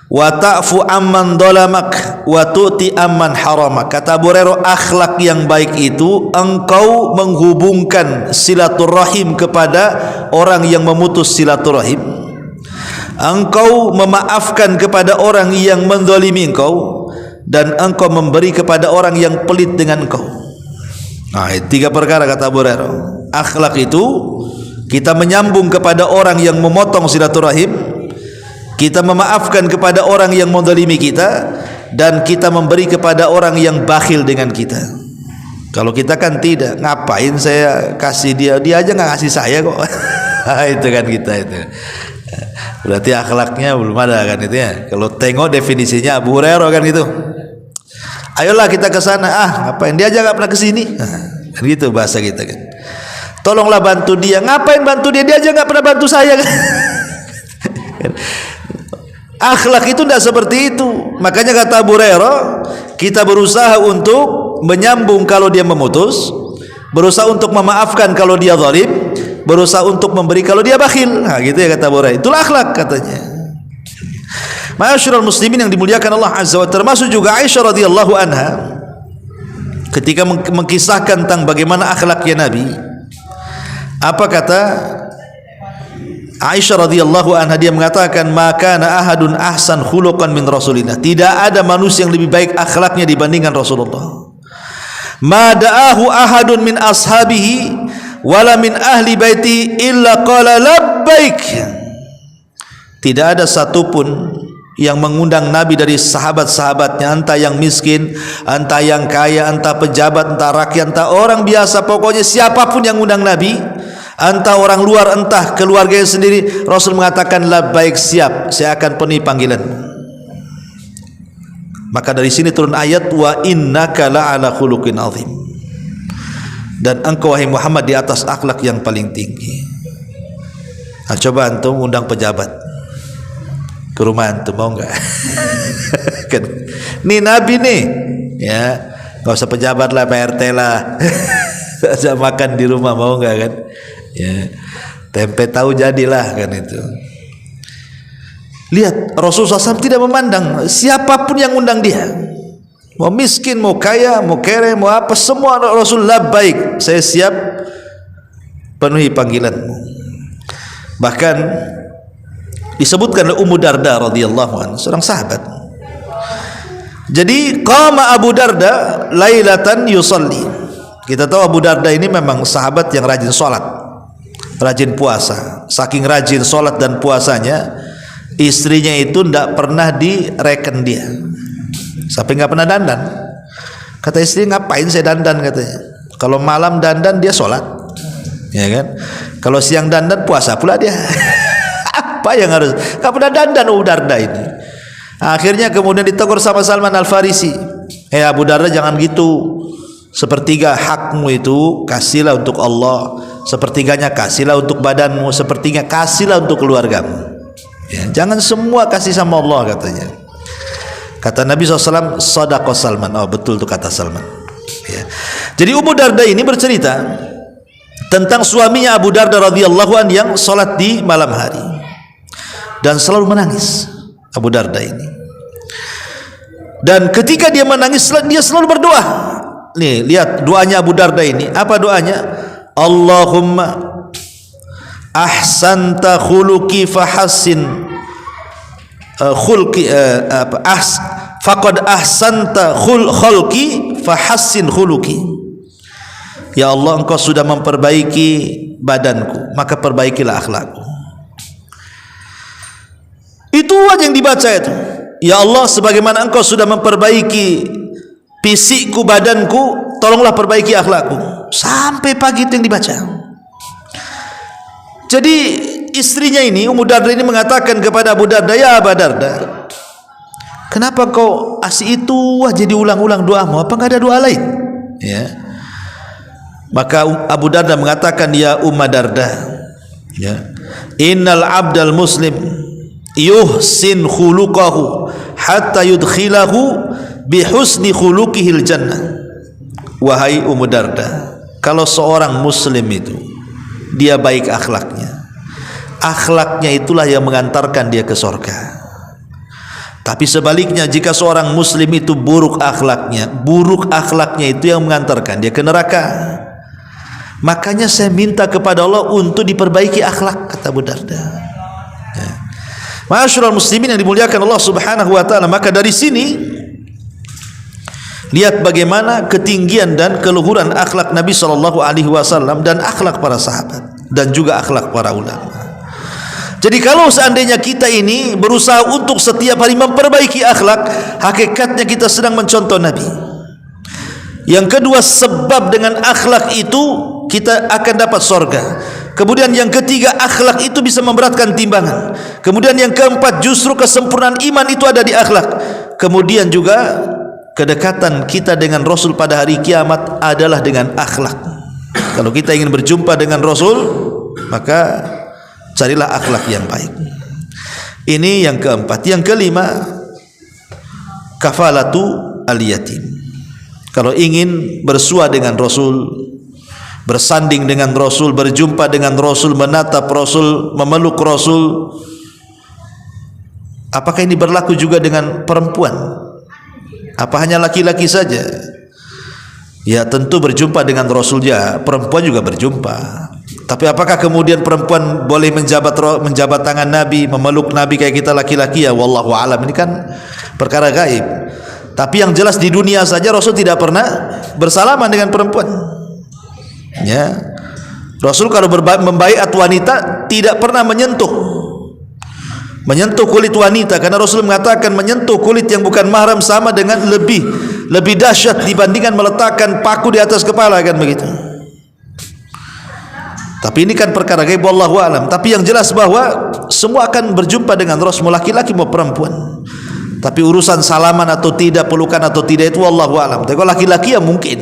wa ta'fu amman dolamak wa tu'ti amman haramak. Kata Abu Hurairah, akhlak yang baik itu engkau menghubungkan silaturahim kepada orang yang memutus silaturahim, engkau memaafkan kepada orang yang menzalimi engkau, dan engkau memberi kepada orang yang pelit dengan engkau. Nah, tiga perkara kata Abu Hurairah. Akhlak itu kita menyambung kepada orang yang memotong silaturahim, kita memaafkan kepada orang yang menzalimi kita, dan kita memberi kepada orang yang bakhil dengan kita. Kalau kita kan tidak, ngapain saya kasih dia aja nggak kasih saya kok. Itu kan kita itu. Berarti akhlaknya belum ada kan itu ya. Kalau tengok definisinya Abu Hurairah kan gitu. Ayolah kita ke sana. Ngapain dia aja nggak pernah ke sini. Kan gitu bahasa kita kan. Tolonglah bantu dia. Ngapain bantu dia? Dia aja nggak pernah bantu saya kan. Akhlak itu tidak seperti itu. Makanya kata Abu Hurairah, kita berusaha untuk menyambung kalau dia memutus, berusaha untuk memaafkan kalau dia zalim, berusaha untuk memberi kalau dia bakhil. Nah, gitu ya kata Abu Hurairah. Itulah akhlak katanya. Ma'asyiral muslimin yang dimuliakan Allah Azza wa Jalla, termasuk juga Aisyah radhiyallahu anha ketika mengkisahkan tentang bagaimana akhlaknya Nabi. Apa kata Aisyah radhiyallahu anha? Dia mengatakan, maka na ahadun ahsan khuluqan min Rasulillah. Tidak ada manusia yang lebih baik akhlaknya dibandingkan Rasulullah. Ma da'ahu ahadun min ashabihi wala min ahli baiti illa qala labbaik. Tidak ada satupun yang mengundang Nabi dari sahabat-sahabatnya, entah yang miskin, entah yang kaya, entah pejabat, entah rakyat, entah orang biasa, pokoknya siapapun yang undang Nabi, entah orang luar, entah keluarganya sendiri, Rasul mengatakan labbaik, siap, saya akan penuhi panggilanmu. Maka dari sini turun ayat, wa innaka la'ala khuluqin azim, dan engkau wahai Muhammad di atas akhlak yang paling tinggi. Nah, coba antum undang pejabat ke rumah antum, mau enggak? Kan nih Nabi nih, ya enggak usah pejabat lah, PRT lah. Saja makan di rumah, mau enggak kan? Ya, tempe tahu jadilah kan itu. Lihat, Rasulullah SAW tidak memandang siapapun yang undang dia, mau miskin, mau kaya, mau kere, mau apa, semua Rasulullah baik, saya siap penuhi panggilanmu. Bahkan disebutkan oleh Ummu Darda radhiyallahu anha, seorang sahabat. Jadi qama Abu Darda lailatan yusalli. Kita tahu Abu Darda ini memang sahabat yang rajin sholat, rajin puasa. Saking rajin sholat dan puasanya, istrinya itu tidak pernah direken dia, sampai nggak pernah dandan. Kata istri, ngapain saya dandan katanya. Kalau malam dandan dia sholat, ya kan. Kalau siang dandan puasa pula dia. Apa yang harus? Nggak pernah dandan Abu Darda ini. Akhirnya kemudian ditegur sama Salman Al Farisi, Abu Darda jangan gitu. Sepertiga hakmu itu kasihlah untuk Allah, sepertiganya kasihlah untuk badanmu, sepertiga kasihlah untuk keluargamu. Ya, jangan semua kasih sama Allah katanya. Kata Nabi SAW, sadaqah Salman. Oh betul itu kata Salman. Ya. Jadi Ummu Darda ini bercerita tentang suaminya Abu Darda radhiyallahu anhu yang sholat di malam hari dan selalu menangis. Abu Darda ini, dan ketika dia menangis dia selalu berdoa. Nih lihat doanya Abu Darda ini. Apa doanya? Allahumma ahsanta khuluqi fahassin faqad ahsanta khalqi fahassin khuluqi. Ya Allah, Engkau sudah memperbaiki badanku, maka perbaikilah akhlakku. Itu aja yang dibaca itu. Ya Allah, sebagaimana Engkau sudah memperbaiki fisikku, badanku, tolonglah perbaiki akhlakku. Sampai pagi itu yang dibaca. Jadi istrinya ini, Ummu Darda ini mengatakan kepada Abu Darda, ya Abu Darda, kenapa kau asih itu aja diulang-ulang doamu? Apa enggak ada doa lain? Ya. Maka Abu Darda mengatakan, ya Ummu Darda, ya, innal abdal muslim yuhsin khuluqahu hatta yudkhilahu bihusni khuluqihil jannah. Wahai Ummu Darda, kalau seorang muslim itu dia baik akhlaknya, akhlaknya itulah yang mengantarkan dia ke surga. Tapi sebaliknya, jika seorang muslim itu buruk akhlaknya itu yang mengantarkan dia ke neraka. Makanya saya minta kepada Allah untuk diperbaiki akhlak, kata Abu Darda. Ya. Ma'asyiral muslimin yang dimuliakan Allah Subhanahu wa taala, maka dari sini lihat bagaimana ketinggian dan keluhuran akhlak Nabi sallallahu alaihi wasallam dan akhlak para sahabat dan juga akhlak para ulama. Jadi kalau seandainya kita ini berusaha untuk setiap hari memperbaiki akhlak, hakikatnya kita sedang mencontoh Nabi. Yang kedua, sebab dengan akhlak itu kita akan dapat surga. Kemudian yang ketiga, akhlak itu bisa memberatkan timbangan. Kemudian yang keempat, justru kesempurnaan iman itu ada di akhlak. Kemudian juga kedekatan kita dengan Rasul pada hari kiamat adalah dengan akhlak. Kalau kita ingin berjumpa dengan Rasul, maka carilah akhlak yang baik. Ini yang keempat. Yang kelima, kafalatu al-yatim. Kalau ingin bersua dengan Rasul, bersanding dengan Rasul, berjumpa dengan Rasul, menatap Rasul, memeluk Rasul, apakah ini berlaku juga dengan perempuan? Apa hanya laki-laki saja? Ya tentu berjumpa dengan Rasul ya, perempuan juga berjumpa. Tapi apakah kemudian perempuan boleh menjabat tangan Nabi, memeluk Nabi kayak kita laki-laki? Ya wallahu alam, ini kan perkara gaib. Tapi yang jelas di dunia saja Rasul tidak pernah bersalaman dengan perempuan. Ya, Rasul kalau membaiat wanita tidak pernah menyentuh kulit wanita, karena Rasul mengatakan menyentuh kulit yang bukan mahram sama dengan lebih dahsyat dibandingkan meletakkan paku di atas kepala, kan begitu. Tapi ini kan perkara gaib, wallahu alam. Tapi yang jelas bahwa semua akan berjumpa dengan Rasul, laki-laki mau perempuan. Tapi urusan salaman atau tidak, pelukan atau tidak, itu wallahu alam. Tapi kalau laki-laki ya mungkin.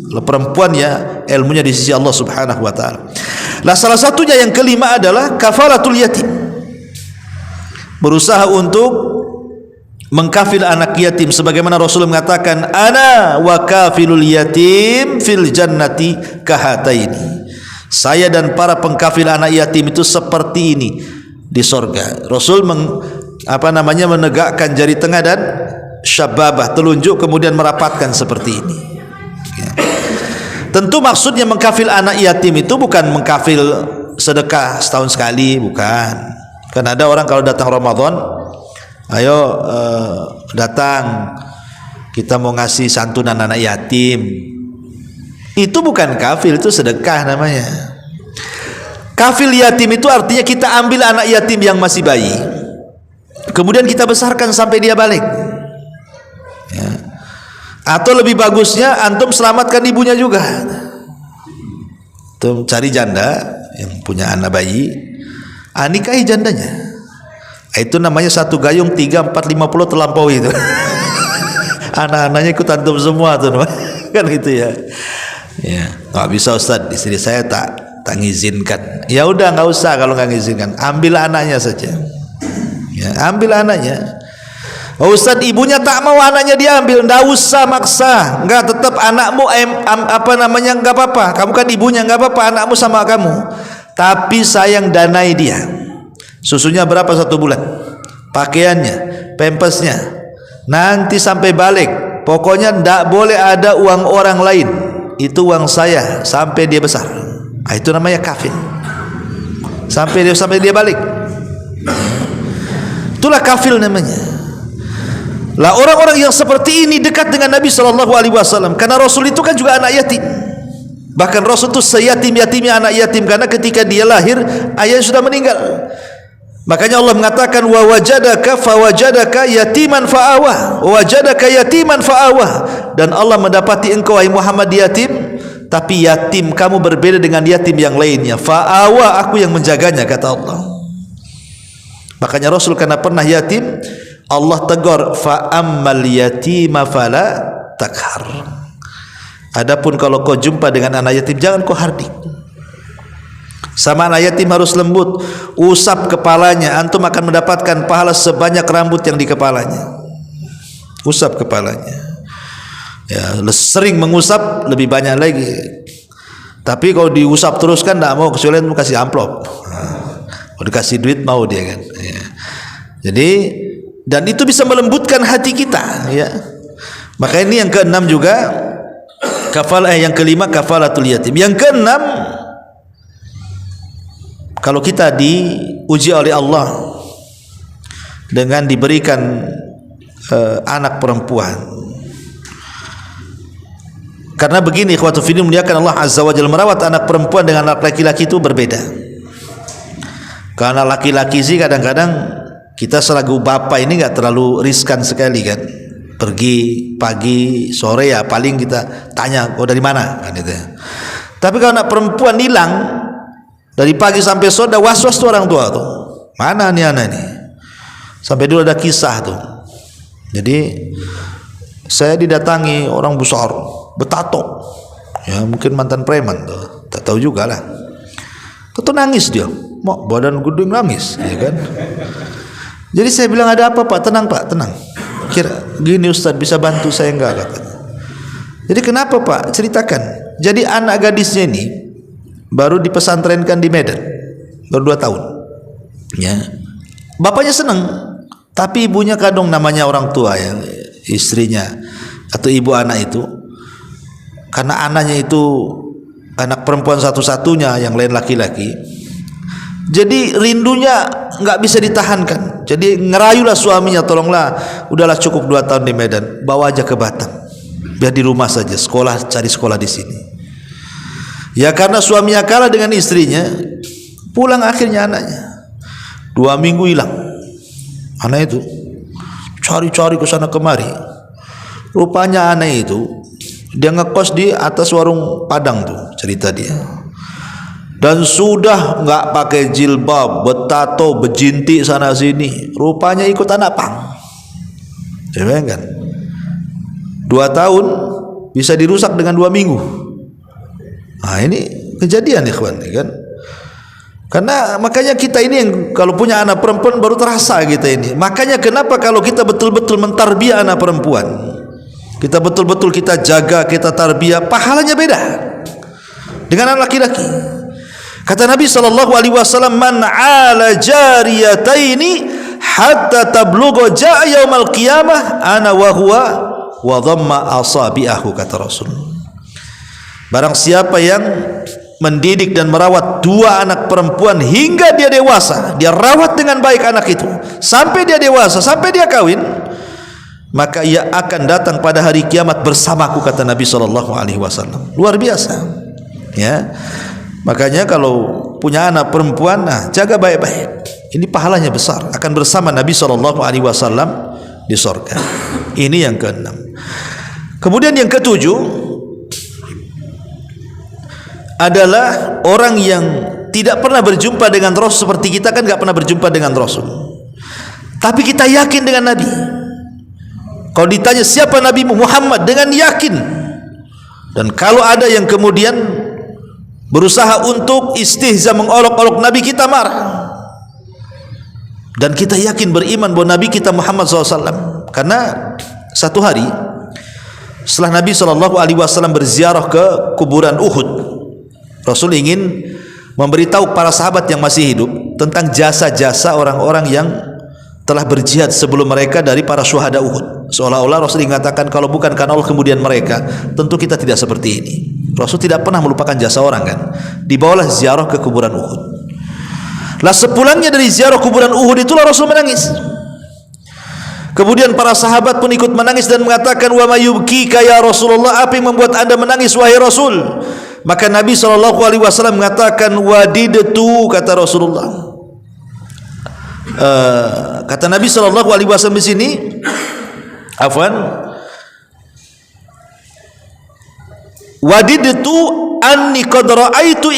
Kalau perempuan ya ilmunya di sisi Allah Subhanahu wa taala. Nah, salah satunya yang kelima adalah kafalatul yatim. Berusaha untuk mengkafil anak yatim, sebagaimana Rasul mengatakan, ana wa kafilul yatim fil jannati kahataini. Saya dan para pengkafil anak yatim itu seperti ini di surga. Rasul menegakkan jari tengah dan syababah, telunjuk, kemudian merapatkan seperti ini. Ya. Tentu maksudnya mengkafil anak yatim itu bukan mengkafil sedekah setahun sekali, bukan. Kan ada orang kalau datang Ramadan, ayo datang, kita mau ngasih santunan anak yatim. Itu bukan kafil, itu sedekah namanya. Kafil yatim itu artinya kita ambil anak yatim yang masih bayi, kemudian kita besarkan sampai dia balik. Ya. Atau lebih bagusnya antum selamatkan ibunya juga. Antum cari janda yang punya anak bayi, nikahi jandanya. Itu namanya satu gayung 3, 4, 50 terlampaui itu. Anak-anaknya ikut antum semua tuh, kan gitu ya. Ya, nggak bisa Ustaz, istri saya tak ngizinkan. Ya udah nggak usah, kalau nggak ngizinkan, ambil anaknya saja. Ya, ambil anaknya. Oh Ustaz, ibunya tak mau anaknya diambil, nggak usah maksa. Nggak, tetap anakmu nggak apa-apa. Kamu kan ibunya, nggak apa-apa, anakmu sama kamu. Tapi sayang danai dia. Susunya berapa 1 bulan? Pakaiannya, pampasnya. Nanti sampai balik, pokoknya nggak boleh ada uang orang lain. Itu uang saya sampai dia besar. Itu namanya kafil. Sampai dia balik. Itulah kafil namanya. Lah orang-orang yang seperti ini dekat dengan Nabi SAW, karena Rasul itu kan juga anak yatim. Bahkan Rasul itu seyatim-yatimnya anak yatim, karena ketika dia lahir ayahnya sudah meninggal. Makanya Allah mengatakan wa wajadaka fawajadaka yatiman fa'awa, wajadaka yatiman fa'awa. Dan Allah mendapati engkau wahai Muhammad yatim, tapi yatim kamu berbeda dengan yatim yang lainnya. Fa'awa, aku yang menjaganya, kata Allah. Makanya Rasul karena pernah yatim, Allah tegur, fa'ammal yatima fala takhar. Adapun kalau kau jumpa dengan anak yatim, jangan kau hardik. Sama anak yatim harus lembut, usap kepalanya, antum akan mendapatkan pahala sebanyak rambut yang di kepalanya. Usap kepalanya, ya, sering mengusap lebih banyak lagi. Tapi kalau diusap terus kan tidak mau, kesulitan kasih amplop. Kalau dikasih duit mau dia kan, ya. Jadi, dan itu bisa melembutkan hati kita, ya. Maka ini yang keenam juga, yang kelima kafalatul yatim. Yang keenam, kalau kita diuji oleh Allah dengan diberikan anak perempuan, karena begini, ikhwatul fillah, muliakan Allah azza wajalla, merawat anak perempuan dengan anak laki-laki itu berbeda. Karena laki-laki sih kadang-kadang kita selaku bapak ini nggak terlalu riskan sekali kan, pergi pagi sore ya paling kita tanya, oh dari mana kan itu. Tapi kalau anak perempuan hilang dari pagi sampai sore, was-was tuh orang tua tuh, mana nih anak ini. Sampai dulu ada kisah tuh. Jadi saya didatangi orang besar, betato, ya mungkin mantan preman tuh, tak tahu juga lah. Tuh nangis dia, mau badan gede nangis, ya kan. Jadi saya bilang, ada apa Pak? Tenang Pak, tenang. Kira gini Ustaz, bisa bantu saya enggak, katanya. Jadi kenapa Pak? Ceritakan. Jadi anak gadisnya ini baru dipesantrenkan di Medan, baru 2 tahun, ya. Bapaknya senang, tapi ibunya kadang, namanya orang tua ya, istrinya atau ibu anak itu, karena anaknya itu anak perempuan satu-satunya, yang lain laki-laki, jadi rindunya nggak bisa ditahankan. Jadi ngerayulah suaminya, tolonglah, udahlah cukup 2 tahun di Medan, bawa aja ke Batam, biar di rumah saja, sekolah, cari sekolah di sini. Ya karena suaminya kalah dengan istrinya, pulang akhirnya anaknya 2 minggu hilang. Anak itu cari-cari ke sana kemari. Rupanya anak itu dia ngekos di atas warung Padang tuh, cerita dia. Dan sudah nggak pakai jilbab, betato, bejinti sana sini. Rupanya ikut anak pang. Ya kan? 2 tahun bisa dirusak dengan 2 minggu. Nah ini kejadian ikhwan, kan? Karena makanya kita ini yang kalau punya anak perempuan baru terasa kita ini. Makanya kenapa kalau kita betul-betul mentarbiyah anak perempuan, kita betul-betul kita jaga, kita tarbiyah, pahalanya beda dengan anak laki-laki. Kata Nabi SAW, man ala jariyataini hatta tablugha ja'a yaumal qiyamah ana wa huwa wa dhamma asabi'ahu, kata Rasul. Barang siapa yang mendidik dan merawat 2 anak perempuan hingga dia dewasa, dia rawat dengan baik anak itu sampai dia dewasa, sampai dia kawin, maka ia akan datang pada hari kiamat bersamaku, kata Nabi SAW. Luar biasa, ya. Makanya kalau punya anak perempuan, nah jaga baik-baik. Ini pahalanya besar, akan bersama Nabi SAW di surga. Ini yang ke-6. Kemudian yang ke-7 adalah orang yang tidak pernah berjumpa dengan Rasul. Seperti kita kan gak pernah berjumpa dengan Rasul, tapi kita yakin dengan Nabi. Kalau ditanya siapa Nabi Muhammad, dengan yakin. Dan kalau ada yang kemudian berusaha untuk istihza, mengolok-olok Nabi, kita marah. Dan kita yakin beriman bahwa Nabi kita Muhammad SAW. Karena satu hari setelah Nabi SAW berziarah ke kuburan Uhud, Rasul ingin memberitahu para sahabat yang masih hidup tentang jasa-jasa orang-orang yang telah berjihad sebelum mereka dari para syuhada Uhud. Seolah-olah Rasul mengatakan, kalau bukan karena Allah kemudian mereka, tentu kita tidak seperti ini. Rasul tidak pernah melupakan jasa orang kan. Dibawalah ziarah ke kuburan Uhud. Lah sepulangnya dari ziarah kuburan Uhud itulah Rasul menangis. Kemudian para sahabat pun ikut menangis dan mengatakan, wa mayubkika ya Rasulullah, apa yang membuat anda menangis wahai Rasul? Maka Nabi SAW mengatakan, wadidtu, kata Rasulullah. Kata Nabi SAW di sini, wadidtu anni qad ra'aitu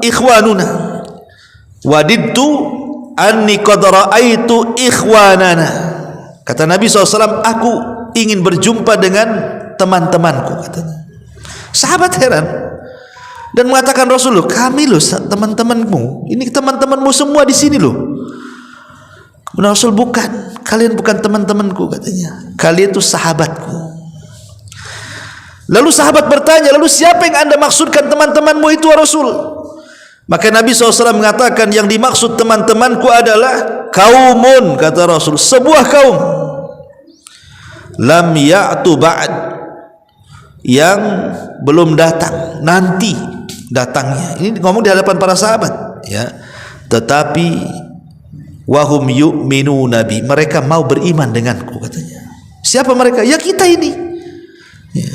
ikhwanuna. Wadidtu anni qad ra'aitu ikhwanana. Kata Nabi SAW, aku ingin berjumpa dengan teman-temanku, katanya. Sahabat heran dan mengatakan, Rasul, kami loh teman-temanmu, ini teman-temanmu semua di sini loh. Kemudian Rasul, bukan, kalian bukan teman-temanku, katanya, kalian itu sahabatku. Lalu sahabat bertanya, lalu siapa yang anda maksudkan teman-temanmu itu, Rasul? Maka Nabi SAW mengatakan, yang dimaksud teman-temanku adalah kaumun, kata Rasul, sebuah kaum, lam ya'tu ba'd, yang belum datang, nanti datangnya. Ini ngomong di hadapan para sahabat, ya. Tetapi wahum yu'minu nabi, mereka mau beriman denganku, katanya. Siapa mereka? Ya kita ini, ya.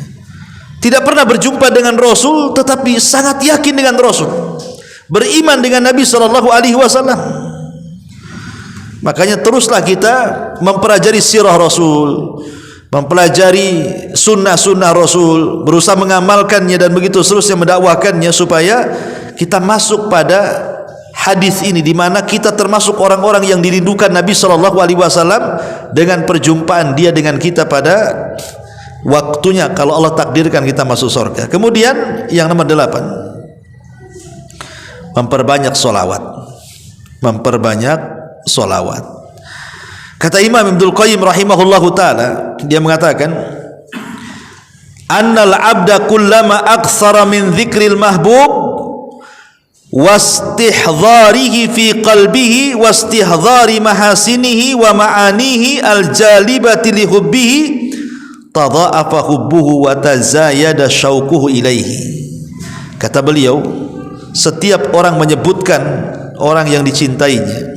Tidak pernah berjumpa dengan Rasul, tetapi sangat yakin dengan Rasul, beriman dengan Nabi SAW. Makanya teruslah kita mempelajari sirah Rasul, mempelajari sunnah-sunnah Rasul, berusaha mengamalkannya dan begitu seterusnya, mendakwahkannya, supaya kita masuk pada hadis ini, di mana kita termasuk orang-orang yang dirindukan Nabi SAW dengan perjumpaan dia dengan kita pada waktunya, kalau Allah takdirkan kita masuk surga. Kemudian yang nomor 8, memperbanyak solawat. Memperbanyak solawat. Kata Imam Ibnul Qayyim rahimahullahu ta'ala, dia mengatakan, annal abda kullama aktsara min dzikril mahbub wastihdharihi fi qalbihi wastihdhari mahasinihi wa ma'anihi aljalibati li hubbihi tadha'afa hubbuhu wa tazayada syauquhu ilaihi. Kata beliau, setiap orang menyebutkan orang yang dicintainya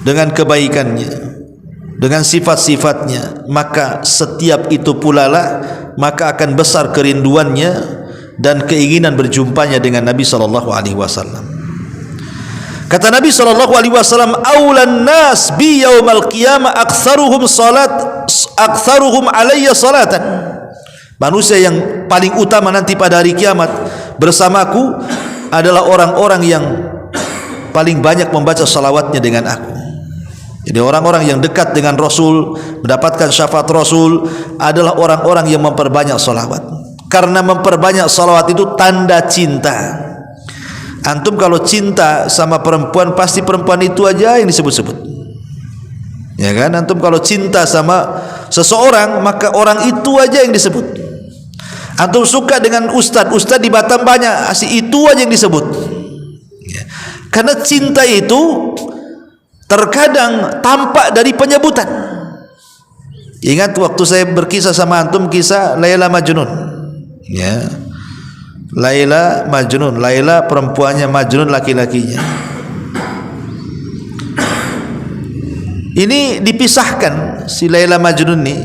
dengan kebaikannya, dengan sifat-sifatnya, maka setiap itu pula lah maka akan besar kerinduannya dan keinginan berjumpanya dengan Nabi SAW. Kata Nabi SAW, aulan nas bi yaumal qiyamah aktsaruhum alayya salatan. Manusia yang paling utama nanti pada hari kiamat bersamaku adalah orang-orang yang paling banyak membaca salawatnya dengan aku. Jadi orang-orang yang dekat dengan Rasul, mendapatkan syafaat Rasul, adalah orang-orang yang memperbanyak salawat. Karena memperbanyak salawat itu tanda cinta. Antum kalau cinta sama perempuan, pasti perempuan itu aja yang disebut-sebut, ya kan? Antum kalau cinta sama seseorang, maka orang itu aja yang disebut. Antum suka dengan ustadz di Batam banyak, itu aja yang disebut, ya. Karena cinta itu terkadang tampak dari penyebutan. Ingat waktu saya berkisah sama antum kisah Laila Majnun, ya. Laila Majnun, Laila perempuannya, Majnun laki-lakinya. Ini dipisahkan, si Laila Majnun ini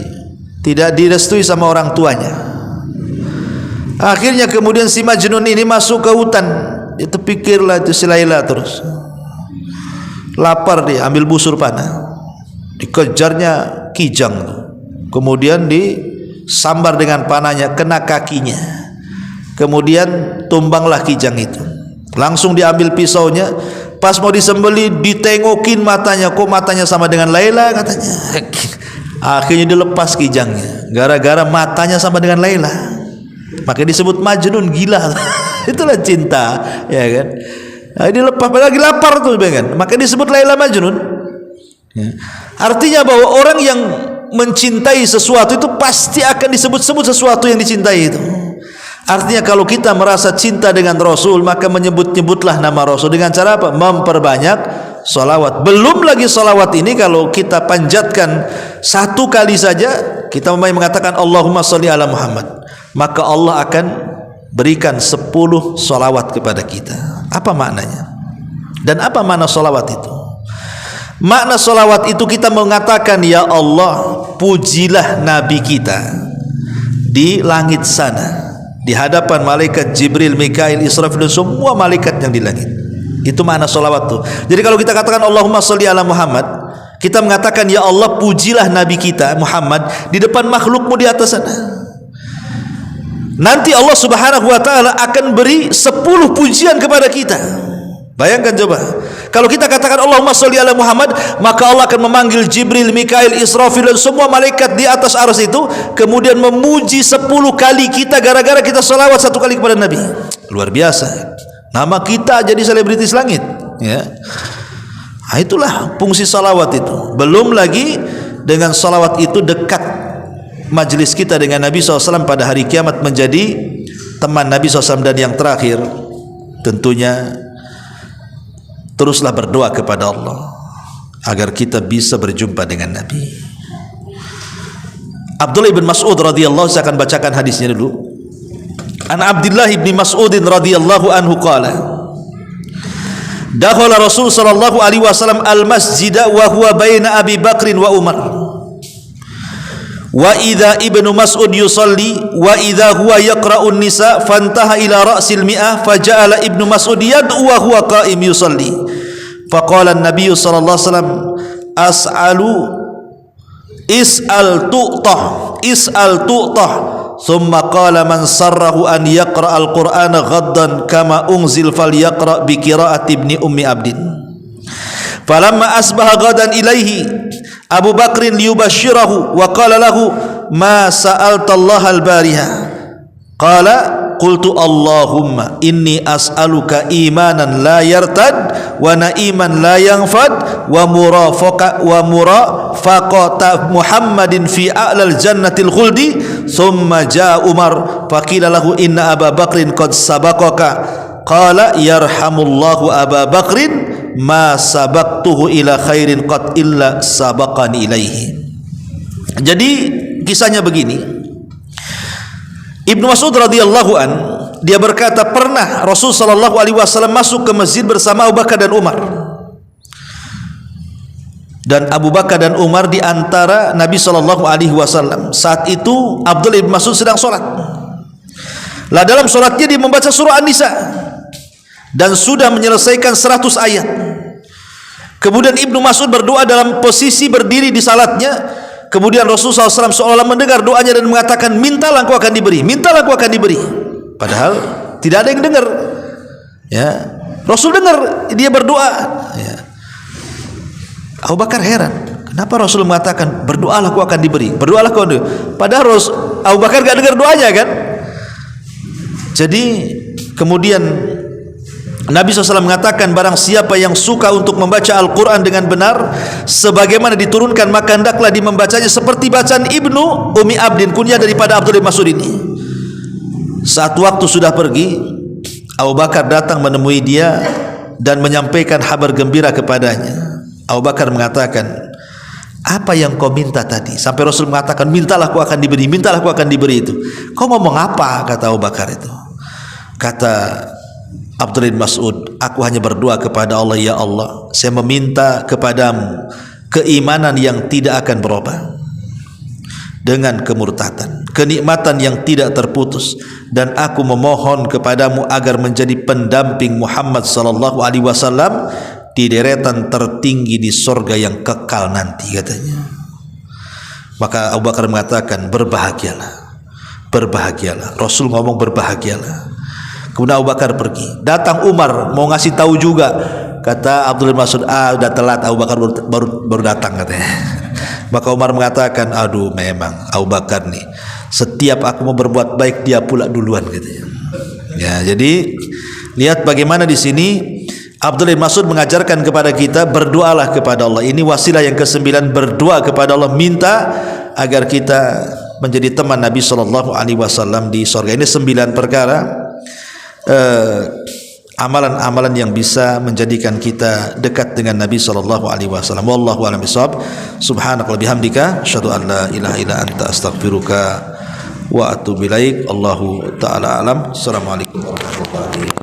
tidak direstui sama orang tuanya. Akhirnya kemudian si Majnun ini masuk ke hutan. Dia terpikirlah itu si Laila terus. Lapar dia, ambil busur panah, dikejarnya kijang, kemudian disambar dengan panahnya, kena kakinya, kemudian tumbanglah kijang itu. Langsung diambil pisaunya, pas mau disembeli ditengokin matanya, kok matanya sama dengan Laila, katanya. Akhirnya dilepas kijangnya, gara-gara matanya sama dengan Laila, maka disebut Majnun, gila. Itulah cinta, ya kan? Nah, dilepas, lagi lapar tuh, kan? Maka disebut Laila Majnun, ya. Artinya bahwa orang yang mencintai sesuatu itu pasti akan disebut-sebut sesuatu yang dicintai itu. Artinya kalau kita merasa cinta dengan Rasul, maka menyebut-nyebutlah nama Rasul dengan cara apa? Memperbanyak salawat. Belum lagi salawat ini kalau kita panjatkan satu kali saja, kita mengatakan Allahumma sholli ala Muhammad, maka Allah akan berikan 10 salawat kepada kita. Apa maknanya? Dan apa makna salawat itu? Makna salawat itu kita mengatakan, ya Allah, pujilah Nabi kita di langit sana, di hadapan malaikat Jibril, Mikail, Israfil dan semua malaikat yang di langit. Itu makna salawat tuh. Jadi kalau kita katakan Allahumma sholli ala Muhammad, kita mengatakan, ya Allah, pujilah Nabi kita Muhammad di depan makhlukmu di atas sana. Nanti Allah subhanahu wa ta'ala akan beri 10 pujian kepada kita. Bayangkan coba, kalau kita katakan Allahumma sholli ala Muhammad, maka Allah akan memanggil Jibril, Mikail, Israfil dan semua malaikat di atas arsy itu, kemudian memuji 10 kali kita gara-gara kita salawat 1 kali kepada Nabi. Luar biasa. Nama kita jadi selebritis langit, ya. Nah, itulah fungsi salawat itu. Belum lagi dengan salawat itu dekat majlis kita dengan Nabi SAW pada hari kiamat, menjadi teman Nabi SAW. Dan yang terakhir, tentunya teruslah berdoa kepada Allah agar kita bisa berjumpa dengan Nabi. Abdullah bin Mas'ud radhiyallahu, saya akan bacakan hadisnya dulu. An Abdullah bin Mas'ud radhiyallahu anhu qala, dakhala Rasul sallallahu alaihi wasallam al-masjida wa huwa baina Abi Bakrin wa Umar. Wa idza Ibnu Mas'ud yusalli wa idza huwa yaqra'u an-nisa fantaha ila ra'sil mi'ah faja'ala Ibnu Mas'ud yad'u wa huwa qa'im yusalli. Faqala an-nabiy sallallahu alaihi wasallam as'alu is'al tu'tah thumma qala man sarrahu an yaqra al-Qur'ana ghaddan kama unzil falyaqra bi qira'ati ibni ummi abdin. Falamma asbaha ghadan ilaihi Abu Bakrin liyubashirahu wa qala lahu ma sa'alta Allah al-bariha. Qala qultu Allahumma inni as'aluka imanan la yartad wa na'iman la yanfad wa murafaqata Muhammadin fi a'lal jannatil khuldi. Thumma ja'a Umar faqila lahu inna Abu Bakrin qad sabaqaka. Qala yarhamullahu Abu Bakrin ma sabaqtuhu ila khairin qad illa sabaqani ilaihi. Jadi kisahnya begini, Ibnu Mas'ud radhiyallahu an, dia berkata pernah Rasul sallallahu alaihi wasallam masuk ke masjid bersama Abu Bakar dan Umar. Dan Abu Bakar dan Umar di antara Nabi sallallahu alaihi wasallam. Saat itu Abdullah bin Mas'ud sedang sholat. Lah dalam sholatnya dia membaca surah An-Nisa dan sudah menyelesaikan 100 ayat. Kemudian Ibnu Mas'ud berdoa dalam posisi berdiri di salatnya. Kemudian Rasulullah SAW seolah mendengar doanya dan mengatakan, mintalah engkau akan diberi, mintalah engkau akan diberi. Padahal tidak ada yang dengar, ya. Rasul dengar dia berdoa, ya. Abu Bakar heran, kenapa Rasul mengatakan berdoalah engkau akan diberi, berdoalah engkau. Padahal Abu Bakar gak dengar doanya kan. Jadi kemudian Nabi SAW mengatakan, barang siapa yang suka untuk membaca Al-Quran dengan benar sebagaimana diturunkan, maka hendaklah dia membacanya seperti bacaan Ibnu Ummi Abdin, kunyah daripada Abdullah bin Mas'ud ini. Saat waktu sudah pergi, Abu Bakar datang menemui dia dan menyampaikan kabar gembira kepadanya. Abu Bakar mengatakan, apa yang kau minta tadi? Sampai Rasul mengatakan, mintalah kau akan diberi, mintalah kau akan diberi itu. Kau ngomong apa? Kata Abu Bakar itu. Kata Abdullah bin Mas'ud, aku hanya berdoa kepada Allah, ya Allah, saya meminta kepadamu keimanan yang tidak akan berubah dengan kemurtadan, kenikmatan yang tidak terputus, dan aku memohon kepadamu agar menjadi pendamping Muhammad sallallahu alaihi wasallam di deretan tertinggi di surga yang kekal nanti, katanya. Maka Abu Bakar mengatakan, berbahagialah, berbahagialah. Rasul ngomong berbahagialah. Kemudian Abu Bakar pergi. Datang Umar mau ngasih tahu juga. Kata Abdullah bin Mas'ud, udah telat, Abu Bakar baru datang, katanya. Maka Umar mengatakan, aduh, memang Abu Bakar nih, setiap aku mau berbuat baik dia pula duluan, katanya. Ya, jadi lihat bagaimana di sini Abdullah bin Mas'ud mengajarkan kepada kita, berdoalah kepada Allah. Ini wasilah yang ke-9, berdoa kepada Allah, minta agar kita menjadi teman Nabi sallallahu alaihi wasallam di surga. Ini 9 perkara amalan-amalan yang bisa menjadikan kita dekat dengan Nabi sallallahu alaihi wasallam. Wallahu a'lam bishawab. Subhanaka wa bihamdika asyhadu an la ilaha illa anta astaghfiruka wa atubu ilaik. Allahu taala alam. Assalamualaikum warahmatullahi wabarakatuh.